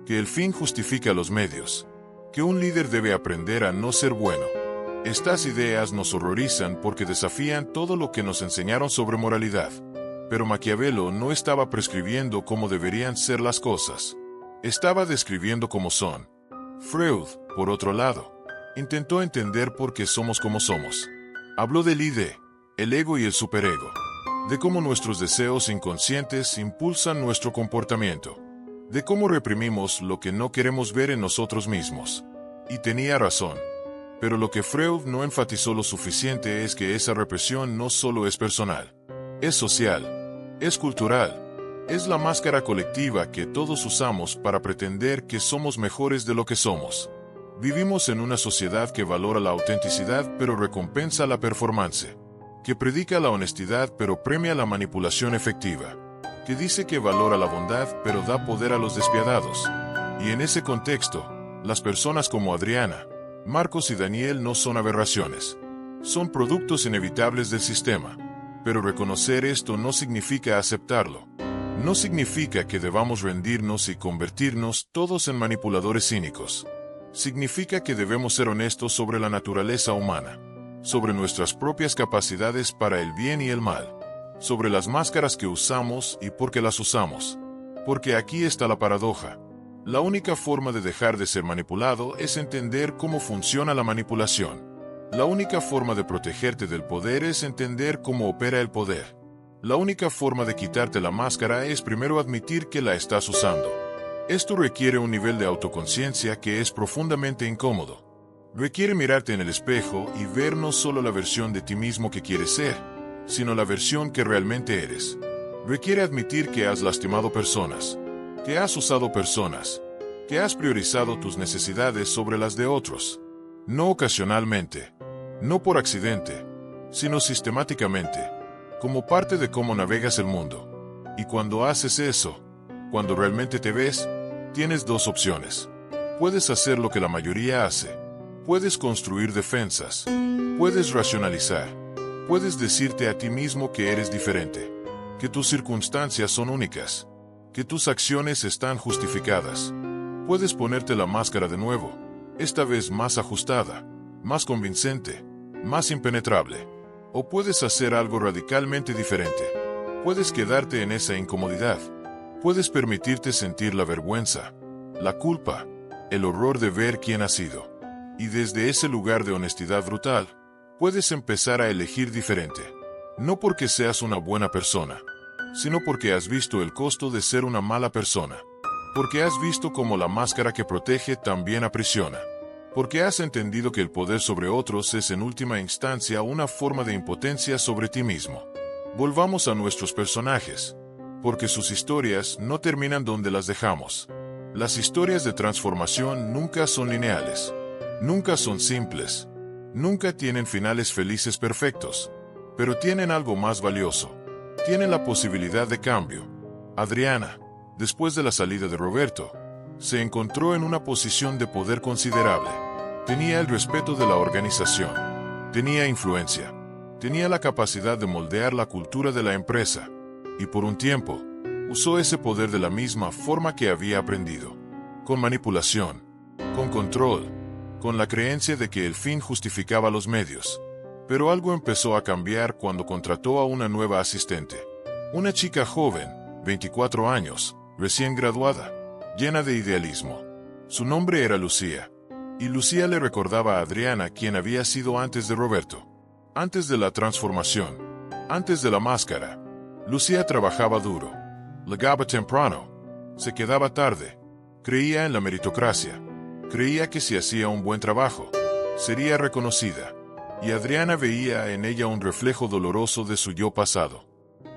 que el fin justifica los medios, que un líder debe aprender a no ser bueno. Estas ideas nos horrorizan porque desafían todo lo que nos enseñaron sobre moralidad. Pero Maquiavelo no estaba prescribiendo cómo deberían ser las cosas. Estaba describiendo cómo son. Freud, por otro lado, intentó entender por qué somos como somos. Habló del id, el ego y el superego, de cómo nuestros deseos inconscientes impulsan nuestro comportamiento, de cómo reprimimos lo que no queremos ver en nosotros mismos. Y tenía razón. Pero lo que Freud no enfatizó lo suficiente es que esa represión no solo es personal, es social, es cultural, es la máscara colectiva que todos usamos para pretender que somos mejores de lo que somos. Vivimos en una sociedad que valora la autenticidad pero recompensa la performance, que predica la honestidad pero premia la manipulación efectiva, que dice que valora la bondad pero da poder a los despiadados. Y en ese contexto, las personas como Adriana, Marcos y Daniel no son aberraciones. Son productos inevitables del sistema. Pero reconocer esto no significa aceptarlo. No significa que debamos rendirnos y convertirnos todos en manipuladores cínicos. Significa que debemos ser honestos sobre la naturaleza humana, sobre nuestras propias capacidades para el bien y el mal, sobre las máscaras que usamos y por qué las usamos. Porque aquí está la paradoja. La única forma de dejar de ser manipulado es entender cómo funciona la manipulación. La única forma de protegerte del poder es entender cómo opera el poder. La única forma de quitarte la máscara es primero admitir que la estás usando. Esto requiere un nivel de autoconciencia que es profundamente incómodo. Requiere mirarte en el espejo y ver no solo la versión de ti mismo que quieres ser, sino la versión que realmente eres. Requiere admitir que has lastimado personas, que has usado personas, que has priorizado tus necesidades sobre las de otros. No ocasionalmente, no por accidente, sino sistemáticamente, como parte de cómo navegas el mundo. Y cuando haces eso, cuando realmente te ves, tienes dos opciones. Puedes hacer lo que la mayoría hace. Puedes construir defensas. Puedes racionalizar. Puedes decirte a ti mismo que eres diferente, que tus circunstancias son únicas, que tus acciones están justificadas. Puedes ponerte la máscara de nuevo, esta vez más ajustada, más convincente, más impenetrable. O puedes hacer algo radicalmente diferente. Puedes quedarte en esa incomodidad. Puedes permitirte sentir la vergüenza, la culpa, el horror de ver quién has sido. Y desde ese lugar de honestidad brutal, puedes empezar a elegir diferente. No porque seas una buena persona, sino porque has visto el costo de ser una mala persona. Porque has visto cómo la máscara que protege también aprisiona. Porque has entendido que el poder sobre otros es en última instancia una forma de impotencia sobre ti mismo. Volvamos a nuestros personajes, porque sus historias no terminan donde las dejamos. Las historias de transformación nunca son lineales, nunca son simples, nunca tienen finales felices perfectos, pero tienen algo más valioso. Tienen la posibilidad de cambio. Adriana, después de la salida de Roberto, se encontró en una posición de poder considerable. Tenía el respeto de la organización. Tenía influencia. Tenía la capacidad de moldear la cultura de la empresa. Y por un tiempo, usó ese poder de la misma forma que había aprendido. Con manipulación. Con control. Con la creencia de que el fin justificaba los medios. Pero algo empezó a cambiar cuando contrató a una nueva asistente. Una chica joven, 24 años, recién graduada, llena de idealismo. Su nombre era Lucía. Y Lucía le recordaba a Adriana quien había sido antes de Roberto. Antes de la transformación. Antes de la máscara. Lucía trabajaba duro. Llegaba temprano. Se quedaba tarde. Creía en la meritocracia. Creía que si hacía un buen trabajo, sería reconocida. Y Adriana veía en ella un reflejo doloroso de su yo pasado.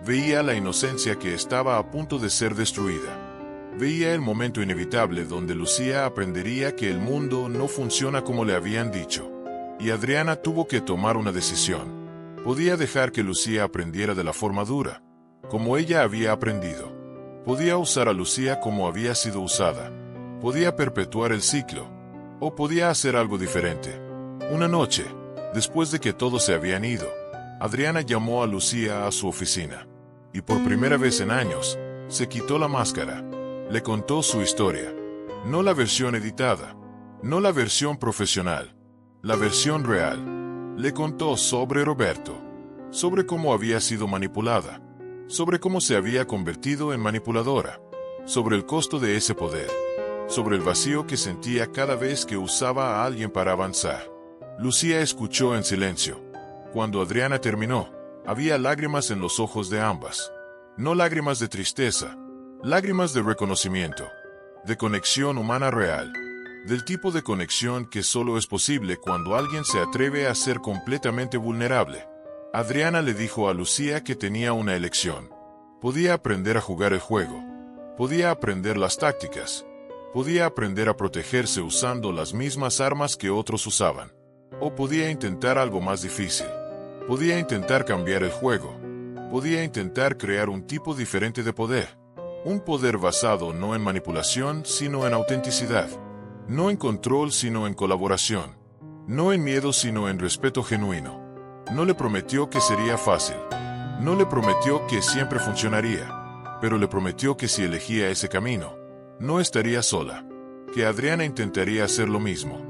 Veía la inocencia que estaba a punto de ser destruida. Veía el momento inevitable donde Lucía aprendería que el mundo no funciona como le habían dicho. Y Adriana tuvo que tomar una decisión. Podía dejar que Lucía aprendiera de la forma dura, como ella había aprendido. Podía usar a Lucía como había sido usada. Podía perpetuar el ciclo. O podía hacer algo diferente. Una noche, después de que todos se habían ido, Adriana llamó a Lucía a su oficina, y por primera vez en años, se quitó la máscara. Le contó su historia. No la versión editada, no la versión profesional, la versión real. Le contó sobre Roberto, sobre cómo había sido manipulada, sobre cómo se había convertido en manipuladora, sobre el costo de ese poder, sobre el vacío que sentía cada vez que usaba a alguien para avanzar. Lucía escuchó en silencio. Cuando Adriana terminó, había lágrimas en los ojos de ambas. No lágrimas de tristeza, lágrimas de reconocimiento, de conexión humana real, del tipo de conexión que solo es posible cuando alguien se atreve a ser completamente vulnerable. Adriana le dijo a Lucía que tenía una elección. Podía aprender a jugar el juego, podía aprender las tácticas, podía aprender a protegerse usando las mismas armas que otros usaban, o podía intentar algo más difícil. Podía intentar cambiar el juego, podía intentar crear un tipo diferente de poder. Un poder basado no en manipulación, sino en autenticidad. No en control, sino en colaboración. No en miedo, sino en respeto genuino. No le prometió que sería fácil. No le prometió que siempre funcionaría. Pero le prometió que si elegía ese camino, no estaría sola. Que Adriana intentaría hacer lo mismo.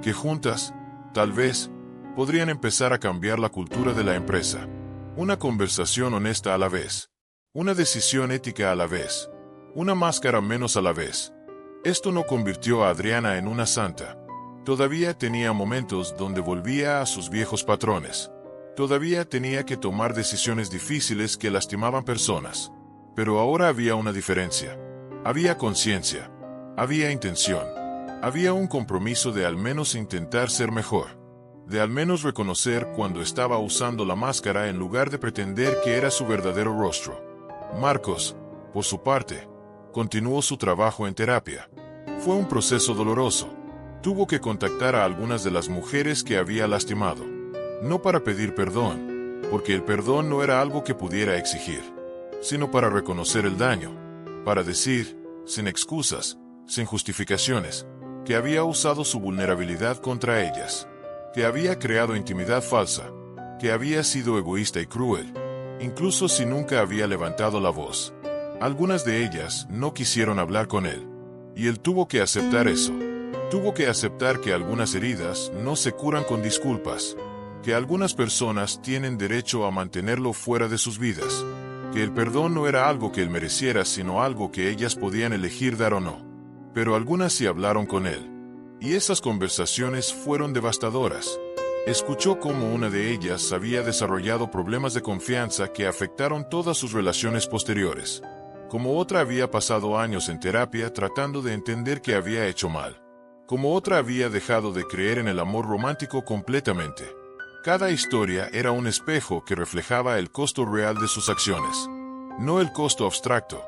Que juntas, tal vez, podrían empezar a cambiar la cultura de la empresa. Una conversación honesta a la vez. Una decisión ética a la vez. Una máscara menos a la vez. Esto no convirtió a Adriana en una santa. Todavía tenía momentos donde volvía a sus viejos patrones. Todavía tenía que tomar decisiones difíciles que lastimaban personas. Pero ahora había una diferencia. Había conciencia. Había intención. Había un compromiso de al menos intentar ser mejor. De al menos reconocer cuando estaba usando la máscara en lugar de pretender que era su verdadero rostro. Marcos, por su parte, continuó su trabajo en terapia. Fue un proceso doloroso. Tuvo que contactar a algunas de las mujeres que había lastimado. No para pedir perdón, porque el perdón no era algo que pudiera exigir, sino para reconocer el daño, para decir, sin excusas, sin justificaciones, que había usado su vulnerabilidad contra ellas, que había creado intimidad falsa, que había sido egoísta y cruel, incluso si nunca había levantado la voz. Algunas de ellas no quisieron hablar con él, y él tuvo que aceptar eso. Tuvo que aceptar que algunas heridas no se curan con disculpas, que algunas personas tienen derecho a mantenerlo fuera de sus vidas, que el perdón no era algo que él mereciera, sino algo que ellas podían elegir dar o no. Pero algunas sí hablaron con él, y esas conversaciones fueron devastadoras. Escuchó cómo una de ellas había desarrollado problemas de confianza que afectaron todas sus relaciones posteriores. Como otra había pasado años en terapia tratando de entender que había hecho mal. Como otra había dejado de creer en el amor romántico completamente. Cada historia era un espejo que reflejaba el costo real de sus acciones. No el costo abstracto,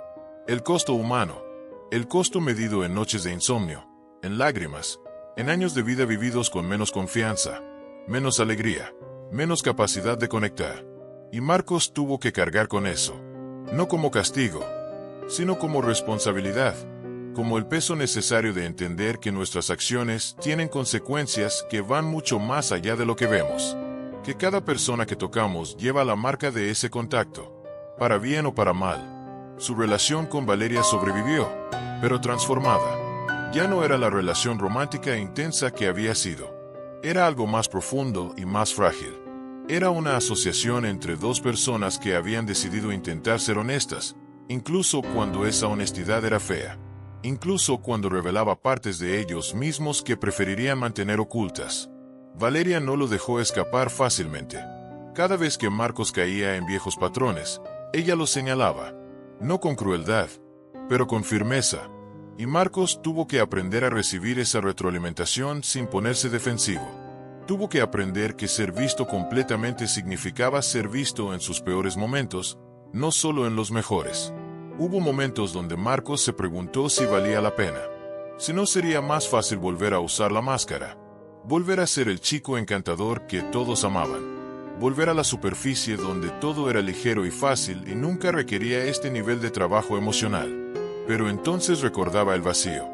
el costo humano, el costo medido en noches de insomnio, en lágrimas, en años de vida vividos con menos confianza, menos alegría, menos capacidad de conectar. Y Marcos tuvo que cargar con eso, no como castigo, sino como responsabilidad, como el peso necesario de entender que nuestras acciones tienen consecuencias que van mucho más allá de lo que vemos. Que cada persona que tocamos lleva la marca de ese contacto, para bien o para mal. Su relación con Valeria sobrevivió, pero transformada. Ya no era la relación romántica e intensa que había sido. Era algo más profundo y más frágil. Era una asociación entre dos personas que habían decidido intentar ser honestas, incluso cuando esa honestidad era fea. Incluso cuando revelaba partes de ellos mismos que preferirían mantener ocultas. Valeria no lo dejó escapar fácilmente. Cada vez que Marcos caía en viejos patrones, ella lo señalaba. No con crueldad, pero con firmeza. Y Marcos tuvo que aprender a recibir esa retroalimentación sin ponerse defensivo. Tuvo que aprender que ser visto completamente significaba ser visto en sus peores momentos, no solo en los mejores. Hubo momentos donde Marcos se preguntó si valía la pena. Si no sería más fácil volver a usar la máscara. Volver a ser el chico encantador que todos amaban. Volver a la superficie donde todo era ligero y fácil y nunca requería este nivel de trabajo emocional. Pero entonces recordaba el vacío.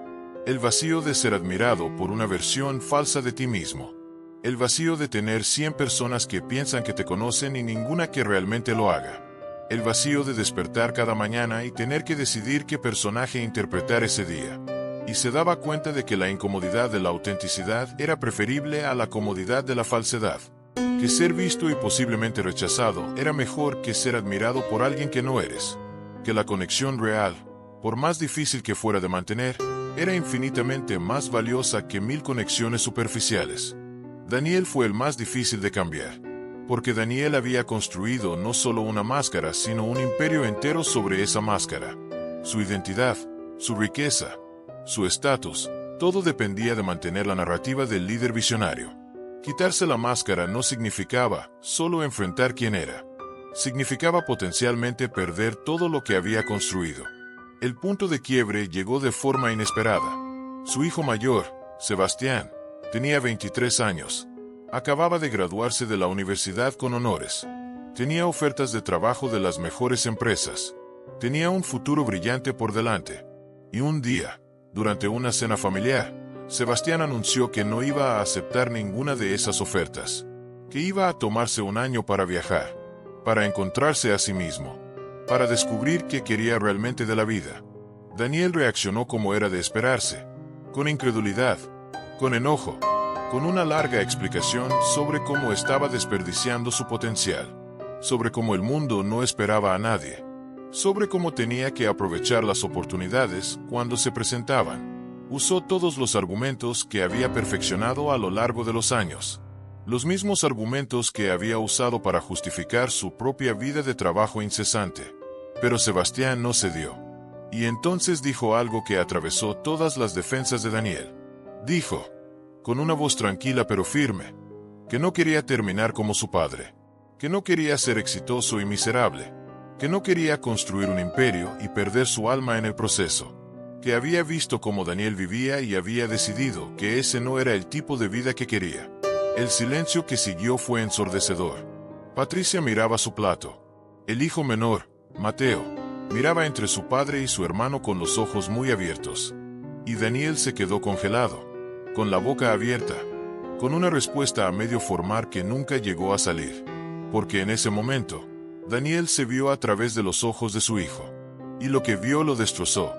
El vacío de ser admirado por una versión falsa de ti mismo. El vacío de tener 100 personas que piensan que te conocen y ninguna que realmente lo haga. El vacío de despertar cada mañana y tener que decidir qué personaje interpretar ese día. Y se daba cuenta de que la incomodidad de la autenticidad era preferible a la comodidad de la falsedad. Que ser visto y posiblemente rechazado era mejor que ser admirado por alguien que no eres. Que la conexión real, por más difícil que fuera de mantener, era infinitamente más valiosa que 1000 conexiones superficiales. Daniel fue el más difícil de cambiar, porque Daniel había construido no solo una máscara, sino un imperio entero sobre esa máscara. Su identidad, su riqueza, su estatus, todo dependía de mantener la narrativa del líder visionario. Quitarse la máscara no significaba solo enfrentar quién era. Significaba potencialmente perder todo lo que había construido. El punto de quiebre llegó de forma inesperada. Su hijo mayor, Sebastián, tenía 23 años. Acababa de graduarse de la universidad con honores. Tenía ofertas de trabajo de las mejores empresas. Tenía un futuro brillante por delante. Y un día, durante una cena familiar, Sebastián anunció que no iba a aceptar ninguna de esas ofertas, que iba a tomarse un año para viajar, para encontrarse a sí mismo, para descubrir qué quería realmente de la vida. Daniel reaccionó como era de esperarse, con incredulidad, con enojo, con una larga explicación sobre cómo estaba desperdiciando su potencial, sobre cómo el mundo no esperaba a nadie, sobre cómo tenía que aprovechar las oportunidades cuando se presentaban. Usó todos los argumentos que había perfeccionado a lo largo de los años. Los mismos argumentos que había usado para justificar su propia vida de trabajo incesante. Pero Sebastián no cedió. Y entonces dijo algo que atravesó todas las defensas de Daniel. Dijo, con una voz tranquila pero firme, que no quería terminar como su padre, que no quería ser exitoso y miserable, que no quería construir un imperio y perder su alma en el proceso. Que había visto cómo Daniel vivía y había decidido que ese no era el tipo de vida que quería. El silencio que siguió fue ensordecedor. Patricia miraba su plato. El hijo menor, Mateo, miraba entre su padre y su hermano con los ojos muy abiertos. Y Daniel se quedó congelado, con la boca abierta, con una respuesta a medio formar que nunca llegó a salir. Porque en ese momento, Daniel se vio a través de los ojos de su hijo. Y lo que vio lo destrozó.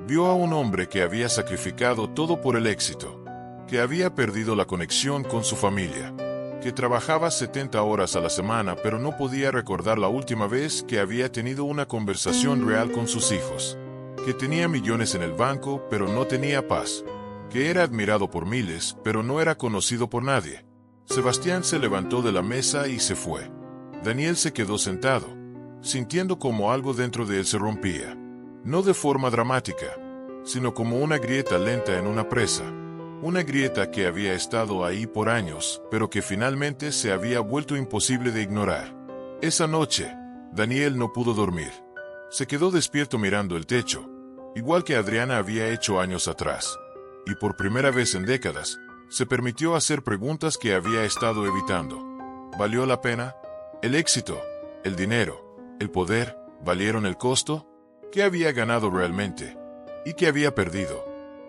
Vio a un hombre que había sacrificado todo por el éxito, que había perdido la conexión con su familia, que trabajaba 70 horas a la semana pero no podía recordar la última vez que había tenido una conversación real con sus hijos, que tenía millones en el banco pero no tenía paz, que era admirado por miles pero no era conocido por nadie. Sebastián se levantó de la mesa y se fue. Daniel se quedó sentado, sintiendo como algo dentro de él se rompía. No de forma dramática, sino como una grieta lenta en una presa. Una grieta que había estado ahí por años, pero que finalmente se había vuelto imposible de ignorar. Esa noche, Daniel no pudo dormir. Se quedó despierto mirando el techo, igual que Adriana había hecho años atrás. Y por primera vez en décadas, se permitió hacer preguntas que había estado evitando. ¿Valió la pena? ¿El éxito, el dinero, el poder, valieron el costo? ¿Qué había ganado realmente? ¿Y qué había perdido?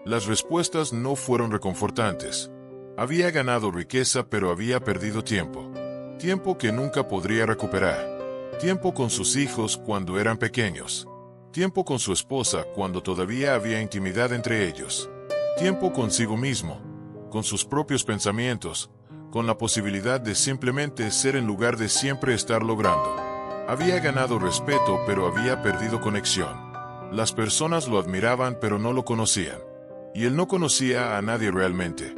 Las respuestas no fueron reconfortantes. Había ganado riqueza pero había perdido tiempo. Tiempo que nunca podría recuperar. Tiempo con sus hijos cuando eran pequeños. Tiempo con su esposa cuando todavía había intimidad entre ellos. Tiempo consigo mismo, con sus propios pensamientos, con la posibilidad de simplemente ser en lugar de siempre estar logrando. Había ganado respeto pero había perdido conexión. Las personas lo admiraban pero no lo conocían. Y él no conocía a nadie realmente.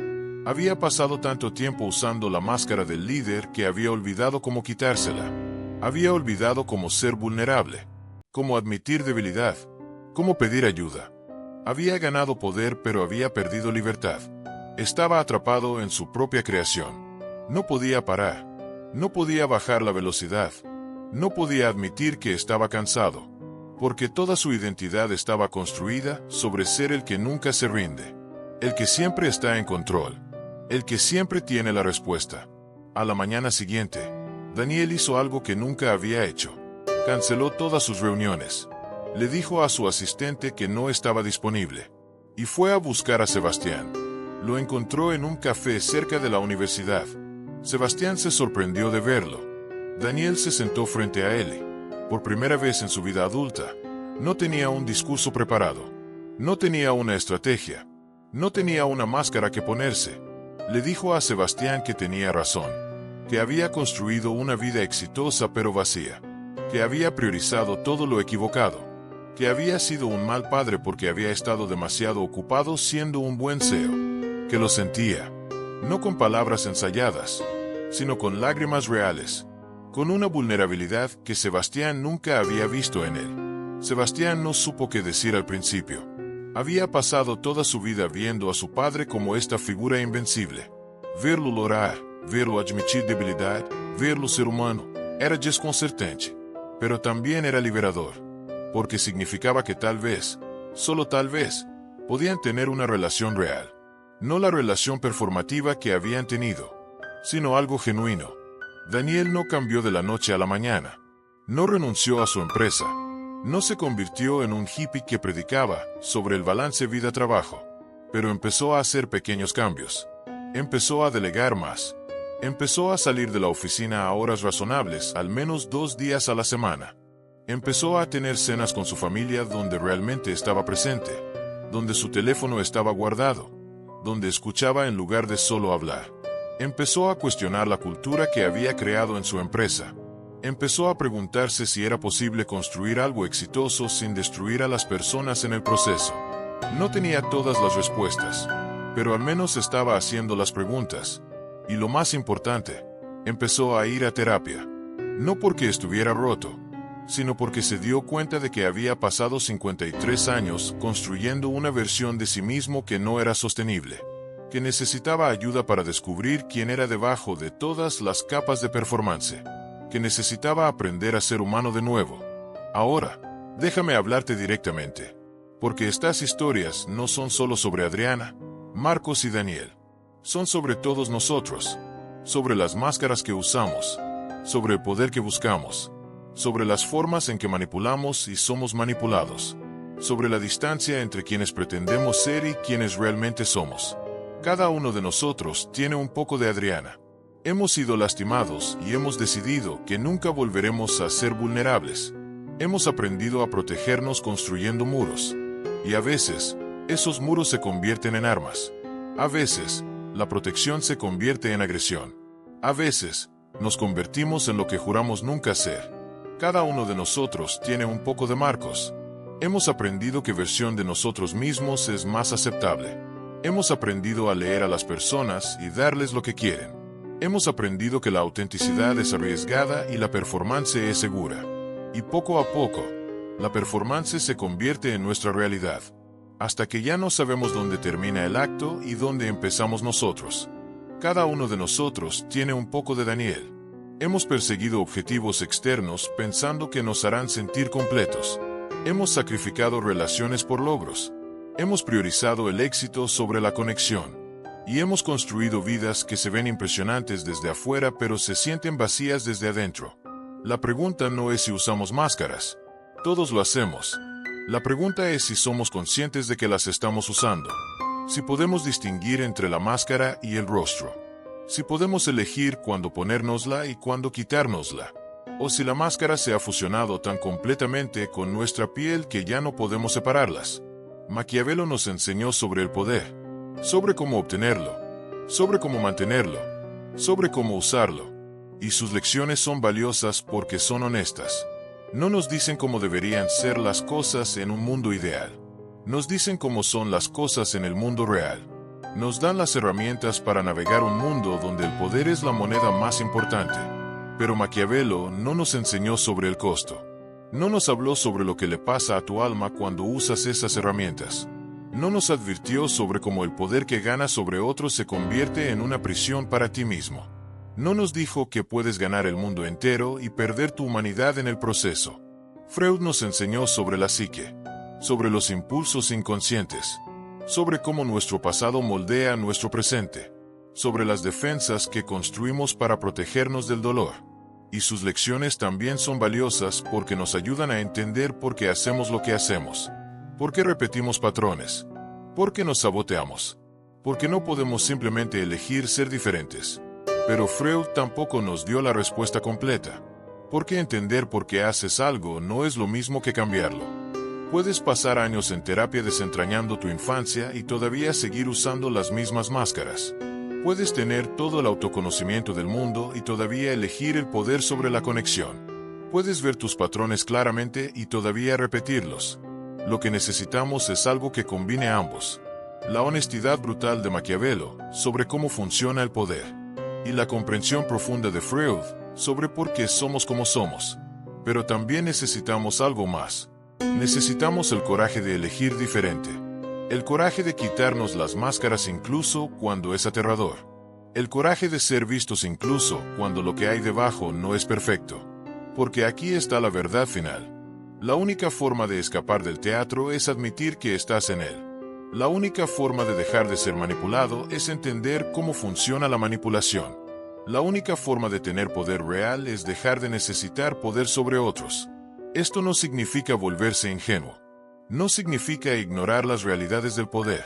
Había pasado tanto tiempo usando la máscara del líder que había olvidado cómo quitársela. Había olvidado cómo ser vulnerable, cómo admitir debilidad, cómo pedir ayuda. Había ganado poder pero había perdido libertad. Estaba atrapado en su propia creación. No podía parar. No podía bajar la velocidad. No podía admitir que estaba cansado, porque toda su identidad estaba construida sobre ser el que nunca se rinde, el que siempre está en control, el que siempre tiene la respuesta. A la mañana siguiente, Daniel hizo algo que nunca había hecho. Canceló todas sus reuniones. Le dijo a su asistente que no estaba disponible. Y fue a buscar a Sebastián. Lo encontró en un café cerca de la universidad. Sebastián se sorprendió de verlo. Daniel se sentó frente a él. Por primera vez en su vida adulta, no tenía un discurso preparado. No tenía una estrategia. No tenía una máscara que ponerse. Le dijo a Sebastián que tenía razón, que había construido una vida exitosa pero vacía, que había priorizado todo lo equivocado, que había sido un mal padre porque había estado demasiado ocupado siendo un buen CEO, que lo sentía, no con palabras ensayadas, sino con lágrimas reales, con una vulnerabilidad que Sebastián nunca había visto en él. Sebastián no supo qué decir al principio. Había pasado toda su vida viendo a su padre como esta figura invencible. Verlo lograr, verlo admitir debilidad, verlo ser humano, era desconcertante. Pero también era liberador, porque significaba que tal vez, solo tal vez, podían tener una relación real. No la relación performativa que habían tenido, sino algo genuino. Daniel no cambió de la noche a la mañana. No renunció a su empresa. No se convirtió en un hippie que predicaba sobre el balance vida-trabajo. Pero empezó a hacer pequeños cambios. Empezó a delegar más. Empezó a salir de la oficina a horas razonables, al menos 2 días a la semana. Empezó a tener cenas con su familia donde realmente estaba presente, donde su teléfono estaba guardado, donde escuchaba en lugar de solo hablar. Empezó a cuestionar la cultura que había creado en su empresa. Empezó a preguntarse si era posible construir algo exitoso sin destruir a las personas en el proceso. No tenía todas las respuestas, pero al menos estaba haciendo las preguntas. Y lo más importante, empezó a ir a terapia. No porque estuviera roto, sino porque se dio cuenta de que había pasado 53 años construyendo una versión de sí mismo que no era sostenible, que necesitaba ayuda para descubrir quién era debajo de todas las capas de performance, que necesitaba aprender a ser humano de nuevo. Ahora, déjame hablarte directamente, porque estas historias no son solo sobre Adriana, Marcos y Daniel. Son sobre todos nosotros, sobre las máscaras que usamos, sobre el poder que buscamos, sobre las formas en que manipulamos y somos manipulados, sobre la distancia entre quienes pretendemos ser y quienes realmente somos. Cada uno de nosotros tiene un poco de Adriana. Hemos sido lastimados y hemos decidido que nunca volveremos a ser vulnerables. Hemos aprendido a protegernos construyendo muros. Y a veces, esos muros se convierten en armas. A veces, la protección se convierte en agresión. A veces, nos convertimos en lo que juramos nunca ser. Cada uno de nosotros tiene un poco de Marcos. Hemos aprendido qué versión de nosotros mismos es más aceptable. Hemos aprendido a leer a las personas y darles lo que quieren. Hemos aprendido que la autenticidad es arriesgada y la performance es segura. Y poco a poco, la performance se convierte en nuestra realidad, hasta que ya no sabemos dónde termina el acto y dónde empezamos nosotros. Cada uno de nosotros tiene un poco de Daniel. Hemos perseguido objetivos externos pensando que nos harán sentir completos. Hemos sacrificado relaciones por logros. Hemos priorizado el éxito sobre la conexión. Y hemos construido vidas que se ven impresionantes desde afuera pero se sienten vacías desde adentro. La pregunta no es si usamos máscaras. Todos lo hacemos. La pregunta es si somos conscientes de que las estamos usando. Si podemos distinguir entre la máscara y el rostro. Si podemos elegir cuándo ponérnosla y cuándo quitárnosla. O si la máscara se ha fusionado tan completamente con nuestra piel que ya no podemos separarlas. Maquiavelo nos enseñó sobre el poder, sobre cómo obtenerlo, sobre cómo mantenerlo, sobre cómo usarlo. Y sus lecciones son valiosas porque son honestas. No nos dicen cómo deberían ser las cosas en un mundo ideal. Nos dicen cómo son las cosas en el mundo real. Nos dan las herramientas para navegar un mundo donde el poder es la moneda más importante. Pero Maquiavelo no nos enseñó sobre el costo. No nos habló sobre lo que le pasa a tu alma cuando usas esas herramientas. No nos advirtió sobre cómo el poder que ganas sobre otros se convierte en una prisión para ti mismo. No nos dijo que puedes ganar el mundo entero y perder tu humanidad en el proceso. Freud nos enseñó sobre la psique, sobre los impulsos inconscientes, sobre cómo nuestro pasado moldea nuestro presente, sobre las defensas que construimos para protegernos del dolor. Y sus lecciones también son valiosas porque nos ayudan a entender por qué hacemos lo que hacemos, por qué repetimos patrones, por qué nos saboteamos, porque no podemos simplemente elegir ser diferentes. Pero Freud tampoco nos dio la respuesta completa, porque entender por qué haces algo no es lo mismo que cambiarlo. Puedes pasar años en terapia desentrañando tu infancia y todavía seguir usando las mismas máscaras. Puedes tener todo el autoconocimiento del mundo y todavía elegir el poder sobre la conexión. Puedes ver tus patrones claramente y todavía repetirlos. Lo que necesitamos es algo que combine ambos. La honestidad brutal de Maquiavelo sobre cómo funciona el poder, y la comprensión profunda de Freud sobre por qué somos como somos. Pero también necesitamos algo más. Necesitamos el coraje de elegir diferente. El coraje de quitarnos las máscaras incluso cuando es aterrador. El coraje de ser vistos incluso cuando lo que hay debajo no es perfecto. Porque aquí está la verdad final. La única forma de escapar del teatro es admitir que estás en él. La única forma de dejar de ser manipulado es entender cómo funciona la manipulación. La única forma de tener poder real es dejar de necesitar poder sobre otros. Esto no significa volverse ingenuo. No significa ignorar las realidades del poder.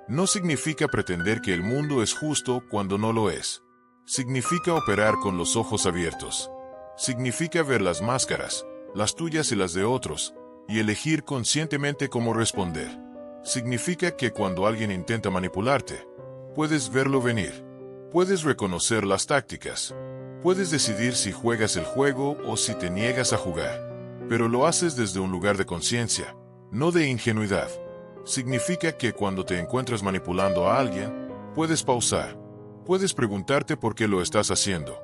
No significa pretender que el mundo es justo cuando no lo es. Significa operar con los ojos abiertos. Significa ver las máscaras, las tuyas y las de otros, y elegir conscientemente cómo responder. Significa que cuando alguien intenta manipularte, puedes verlo venir. Puedes reconocer las tácticas. Puedes decidir si juegas el juego o si te niegas a jugar. Pero lo haces desde un lugar de conciencia, no de ingenuidad. Significa que cuando te encuentras manipulando a alguien, puedes pausar. Puedes preguntarte por qué lo estás haciendo.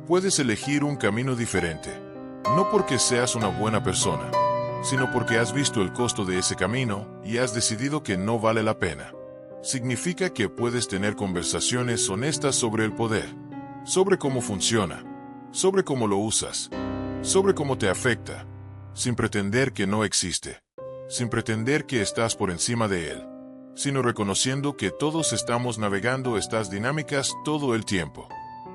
Puedes elegir un camino diferente. No porque seas una buena persona, sino porque has visto el costo de ese camino y has decidido que no vale la pena. Significa que puedes tener conversaciones honestas sobre el poder, sobre cómo funciona, sobre cómo lo usas, sobre cómo te afecta, sin pretender que no existe, sin pretender que estás por encima de él, sino reconociendo que todos estamos navegando estas dinámicas todo el tiempo.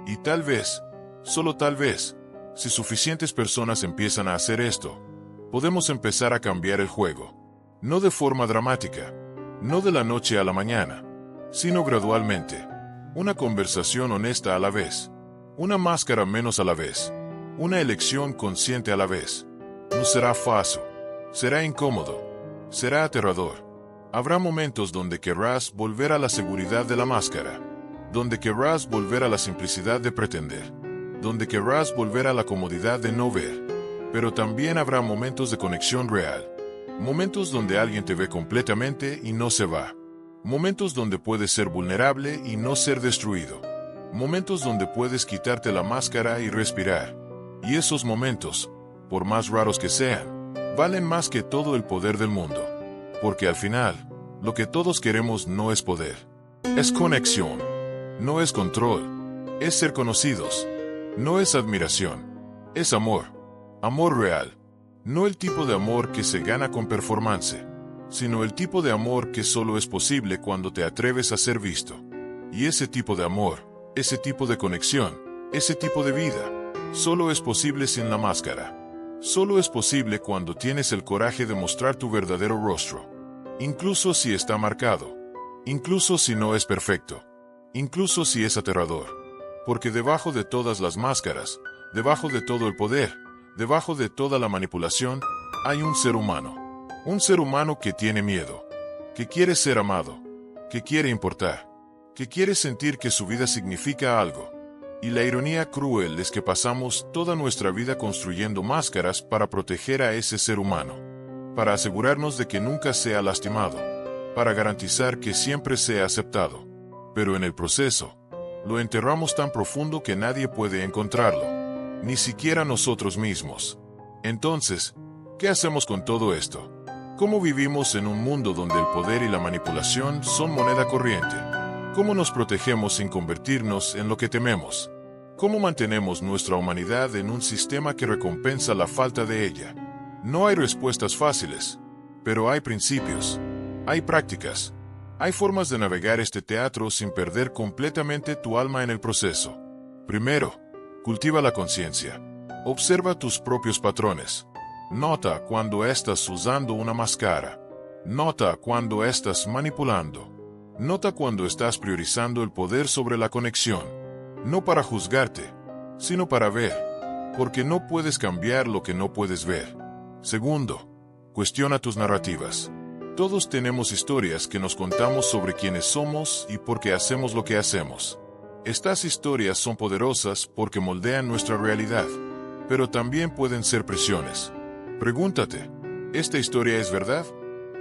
Y tal vez, solo tal vez, si suficientes personas empiezan a hacer esto, podemos empezar a cambiar el juego. No de forma dramática, no de la noche a la mañana, sino gradualmente. Una conversación honesta a la vez, una máscara menos a la vez, una elección consciente a la vez. No será fácil, será incómodo, será aterrador. Habrá momentos donde querrás volver a la seguridad de la máscara, donde querrás volver a la simplicidad de pretender, donde querrás volver a la comodidad de no ver. Pero también habrá momentos de conexión real. Momentos donde alguien te ve completamente y no se va. Momentos donde puedes ser vulnerable y no ser destruido. Momentos donde puedes quitarte la máscara y respirar. Y esos momentos, por más raros que sean, valen más que todo el poder del mundo. Porque al final, lo que todos queremos no es poder. Es conexión. No es control. Es ser conocidos. No es admiración. Es amor. Amor real. No el tipo de amor que se gana con performance, sino el tipo de amor que solo es posible cuando te atreves a ser visto. Y ese tipo de amor, ese tipo de conexión, ese tipo de vida, solo es posible sin la máscara. Solo es posible cuando tienes el coraje de mostrar tu verdadero rostro. Incluso si está marcado. Incluso si no es perfecto. Incluso si es aterrador. Porque debajo de todas las máscaras, debajo de todo el poder, debajo de toda la manipulación, hay un ser humano. Un ser humano que tiene miedo, que quiere ser amado, que quiere importar, que quiere sentir que su vida significa algo. Y la ironía cruel es que pasamos toda nuestra vida construyendo máscaras para proteger a ese ser humano, para asegurarnos de que nunca sea lastimado, para garantizar que siempre sea aceptado. Pero en el proceso, lo enterramos tan profundo que nadie puede encontrarlo. Ni siquiera nosotros mismos. Entonces, ¿qué hacemos con todo esto? ¿Cómo vivimos en un mundo donde el poder y la manipulación son moneda corriente? ¿Cómo nos protegemos sin convertirnos en lo que tememos? ¿Cómo mantenemos nuestra humanidad en un sistema que recompensa la falta de ella? No hay respuestas fáciles, pero hay principios, hay prácticas, hay formas de navegar este teatro sin perder completamente tu alma en el proceso. Primero, cultiva la conciencia. Observa tus propios patrones. Nota cuando estás usando una máscara. Nota cuando estás manipulando. Nota cuando estás priorizando el poder sobre la conexión. No para juzgarte, sino para ver, porque no puedes cambiar lo que no puedes ver. Segundo, cuestiona tus narrativas. Todos tenemos historias que nos contamos sobre quiénes somos y por qué hacemos lo que hacemos. Estas historias son poderosas porque moldean nuestra realidad, pero también pueden ser presiones. Pregúntate, ¿esta historia es verdad?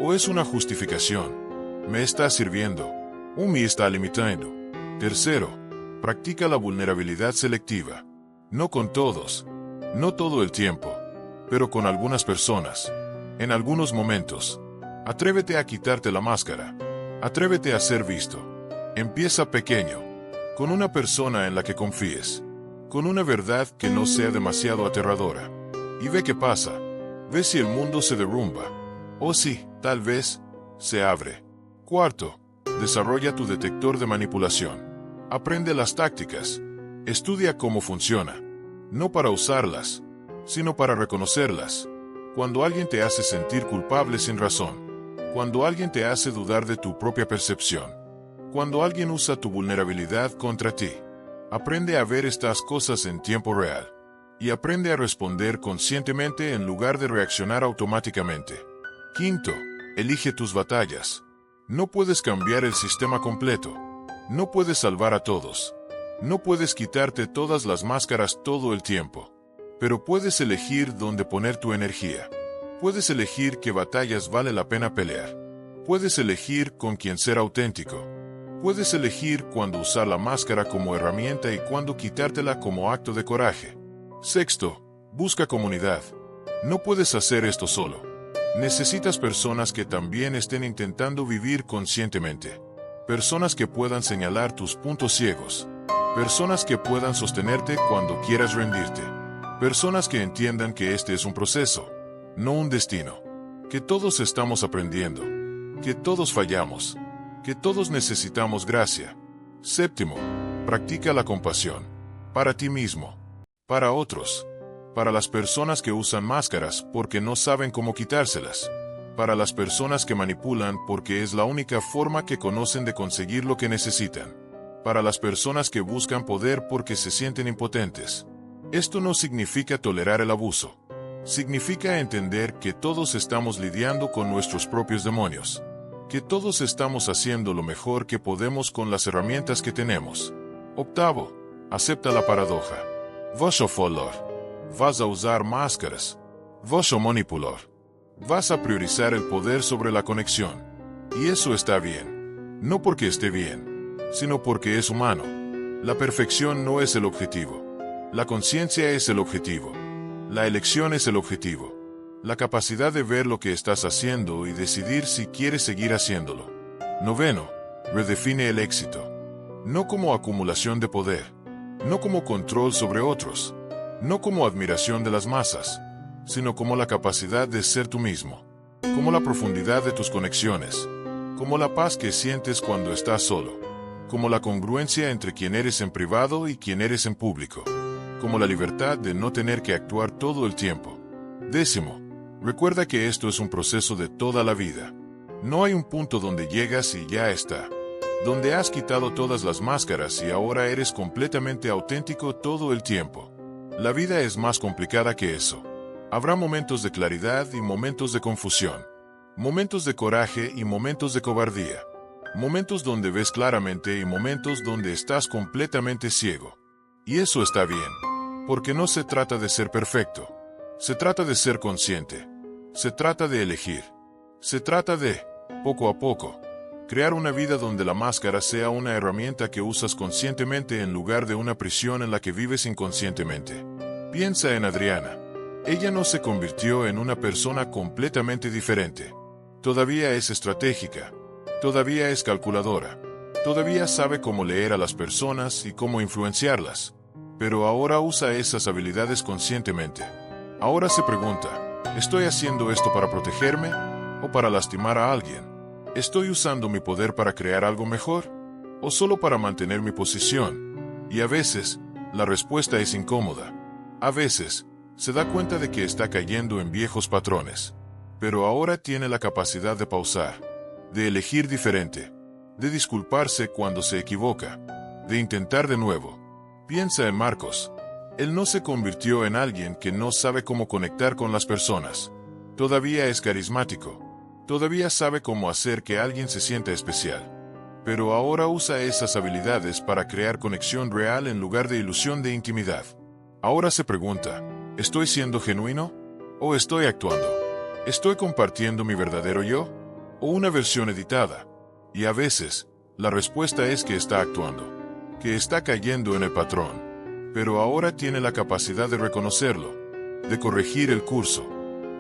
¿O es una justificación? ¿Me está sirviendo? ¿O me está limitando? Tercero, practica la vulnerabilidad selectiva. No con todos, no todo el tiempo, pero con algunas personas, en algunos momentos. Atrévete a quitarte la máscara. Atrévete a ser visto. Empieza pequeño, con una persona en la que confíes, con una verdad que no sea demasiado aterradora. Y ve qué pasa. Ve si el mundo se derrumba. O si, tal vez, se abre. Cuarto, desarrolla tu detector de manipulación. Aprende las tácticas. Estudia cómo funciona. No para usarlas, sino para reconocerlas. Cuando alguien te hace sentir culpable sin razón. Cuando alguien te hace dudar de tu propia percepción. Cuando alguien usa tu vulnerabilidad contra ti. Aprende a ver estas cosas en tiempo real. Y aprende a responder conscientemente en lugar de reaccionar automáticamente. Quinto, elige tus batallas. No puedes cambiar el sistema completo. No puedes salvar a todos. No puedes quitarte todas las máscaras todo el tiempo. Pero puedes elegir dónde poner tu energía. Puedes elegir qué batallas vale la pena pelear. Puedes elegir con quién ser auténtico. Puedes elegir cuándo usar la máscara como herramienta y cuándo quitártela como acto de coraje. Sexto, busca comunidad. No puedes hacer esto solo. Necesitas personas que también estén intentando vivir conscientemente. Personas que puedan señalar tus puntos ciegos. Personas que puedan sostenerte cuando quieras rendirte. Personas que entiendan que este es un proceso, no un destino. Que todos estamos aprendiendo. Que todos fallamos. Que todos necesitamos gracia. Séptimo, practica la compasión. Para ti mismo. Para otros. Para las personas que usan máscaras porque no saben cómo quitárselas. Para las personas que manipulan porque es la única forma que conocen de conseguir lo que necesitan. Para las personas que buscan poder porque se sienten impotentes. Esto no significa tolerar el abuso. Significa entender que todos estamos lidiando con nuestros propios demonios. Que todos estamos haciendo lo mejor que podemos con las herramientas que tenemos. Octavo, acepta la paradoja. Vas a fallar. Vas a usar máscaras. Vas a manipular. Vas a priorizar el poder sobre la conexión. Y eso está bien. No porque esté bien, sino porque es humano. La perfección no es el objetivo. La conciencia es el objetivo. La elección es el objetivo. La capacidad de ver lo que estás haciendo y decidir si quieres seguir haciéndolo. Noveno, redefine el éxito. No como acumulación de poder. No como control sobre otros. No como admiración de las masas, sino como la capacidad de ser tú mismo. Como la profundidad de tus conexiones. Como la paz que sientes cuando estás solo. Como la congruencia entre quién eres en privado y quién eres en público. Como la libertad de no tener que actuar todo el tiempo. Décimo, recuerda que esto es un proceso de toda la vida. No hay un punto donde llegas y ya está. Donde has quitado todas las máscaras y ahora eres completamente auténtico todo el tiempo. La vida es más complicada que eso. Habrá momentos de claridad y momentos de confusión. Momentos de coraje y momentos de cobardía. Momentos donde ves claramente y momentos donde estás completamente ciego. Y eso está bien, porque no se trata de ser perfecto. Se trata de ser consciente. Se trata de elegir. Se trata de, poco a poco, crear una vida donde la máscara sea una herramienta que usas conscientemente en lugar de una prisión en la que vives inconscientemente. Piensa en Adriana. Ella no se convirtió en una persona completamente diferente. Todavía es estratégica. Todavía es calculadora. Todavía sabe cómo leer a las personas y cómo influenciarlas. Pero ahora usa esas habilidades conscientemente. Ahora se pregunta, ¿estoy haciendo esto para protegerme o para lastimar a alguien? ¿Estoy usando mi poder para crear algo mejor o solo para mantener mi posición? Y a veces, la respuesta es incómoda. A veces, se da cuenta de que está cayendo en viejos patrones. Pero ahora tiene la capacidad de pausar, de elegir diferente, de disculparse cuando se equivoca, de intentar de nuevo. Piensa en Marcos. Él no se convirtió en alguien que no sabe cómo conectar con las personas. Todavía es carismático. Todavía sabe cómo hacer que alguien se sienta especial. Pero ahora usa esas habilidades para crear conexión real en lugar de ilusión de intimidad. Ahora se pregunta, ¿estoy siendo genuino? ¿O estoy actuando? ¿Estoy compartiendo mi verdadero yo? ¿O una versión editada? Y a veces, la respuesta es que está actuando, que está cayendo en el patrón. Pero ahora tiene la capacidad de reconocerlo, de corregir el curso,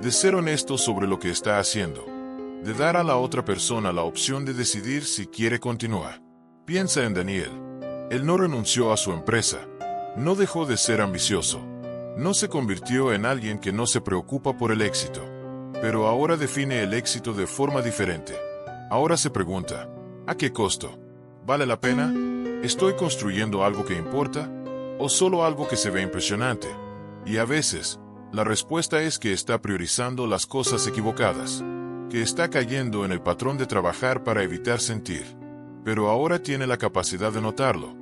de ser honesto sobre lo que está haciendo, de dar a la otra persona la opción de decidir si quiere continuar. Piensa en Daniel. Él no renunció a su empresa, no dejó de ser ambicioso, no se convirtió en alguien que no se preocupa por el éxito, pero ahora define el éxito de forma diferente. Ahora se pregunta, ¿a qué costo? ¿Vale la pena? ¿Estoy construyendo algo que importa? ¿O solo algo que se ve impresionante? Y a veces, la respuesta es que está priorizando las cosas equivocadas, que está cayendo en el patrón de trabajar para evitar sentir. Pero ahora tiene la capacidad de notarlo,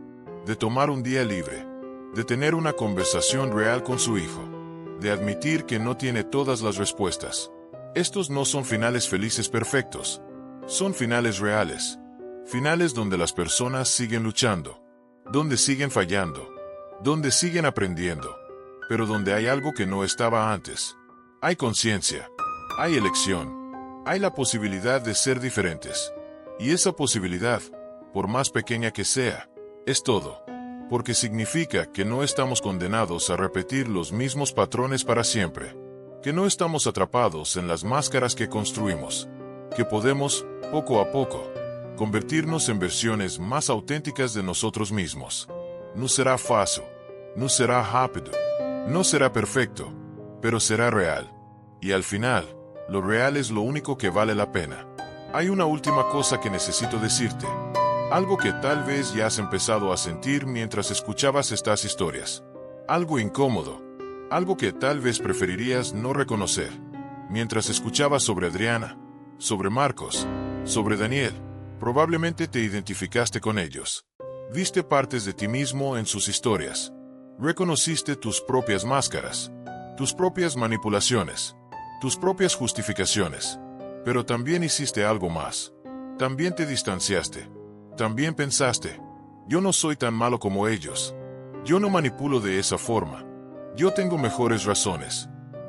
de tomar un día libre, de tener una conversación real con su hijo, de admitir que no tiene todas las respuestas. Estos no son finales felices perfectos, son finales reales, finales donde las personas siguen luchando, donde siguen fallando, donde siguen aprendiendo, pero donde hay algo que no estaba antes. Hay conciencia, hay elección, hay la posibilidad de ser diferentes. Y esa posibilidad, por más pequeña que sea, es todo. Porque significa que no estamos condenados a repetir los mismos patrones para siempre. Que no estamos atrapados en las máscaras que construimos. Que podemos, poco a poco, convertirnos en versiones más auténticas de nosotros mismos. No será fácil, no será rápido, no será perfecto, pero será real. Y al final, lo real es lo único que vale la pena. Hay una última cosa que necesito decirte. Algo que tal vez ya has empezado a sentir mientras escuchabas estas historias. Algo incómodo. Algo que tal vez preferirías no reconocer. Mientras escuchabas sobre Adriana, sobre Marcos, sobre Daniel, probablemente te identificaste con ellos. Viste partes de ti mismo en sus historias. Reconociste tus propias máscaras, tus propias manipulaciones, tus propias justificaciones. Pero también hiciste algo más. También te distanciaste. También pensaste, yo no soy tan malo como ellos. Yo no manipulo de esa forma. Yo tengo mejores razones.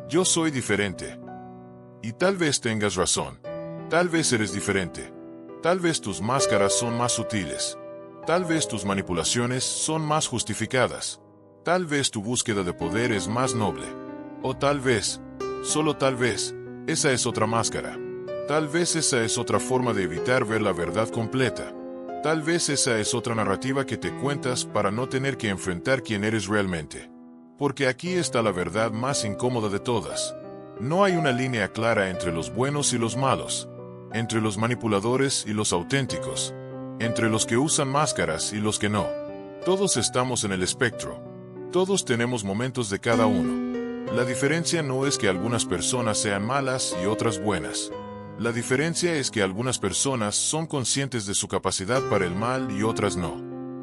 Yo soy diferente. Y tal vez tengas razón. Tal vez eres diferente. Tal vez tus máscaras son más sutiles. Tal vez tus manipulaciones son más justificadas. Tal vez tu búsqueda de poder es más noble. O tal vez, solo tal vez, esa es otra máscara. Tal vez esa es otra forma de evitar ver la verdad completa. Tal vez esa es otra narrativa que te cuentas para no tener que enfrentar quién eres realmente. Porque aquí está la verdad más incómoda de todas. No hay una línea clara entre los buenos y los malos, entre los manipuladores y los auténticos, entre los que usan máscaras y los que no. Todos estamos en el espectro. Todos tenemos momentos de cada uno. La diferencia no es que algunas personas sean malas y otras buenas. La diferencia es que algunas personas son conscientes de su capacidad para el mal y otras no.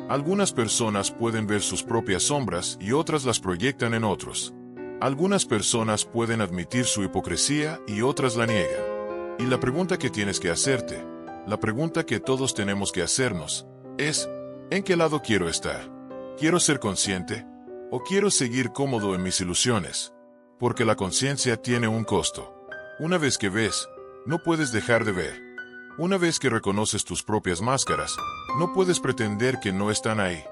Algunas personas pueden ver sus propias sombras y otras las proyectan en otros. Algunas personas pueden admitir su hipocresía y otras la niegan. Y la pregunta que tienes que hacerte, la pregunta que todos tenemos que hacernos, es, ¿en qué lado quiero estar? ¿Quiero ser consciente? ¿O quiero seguir cómodo en mis ilusiones? Porque la conciencia tiene un costo. Una vez que ves, no puedes dejar de ver. Una vez que reconoces tus propias máscaras, no puedes pretender que no están ahí.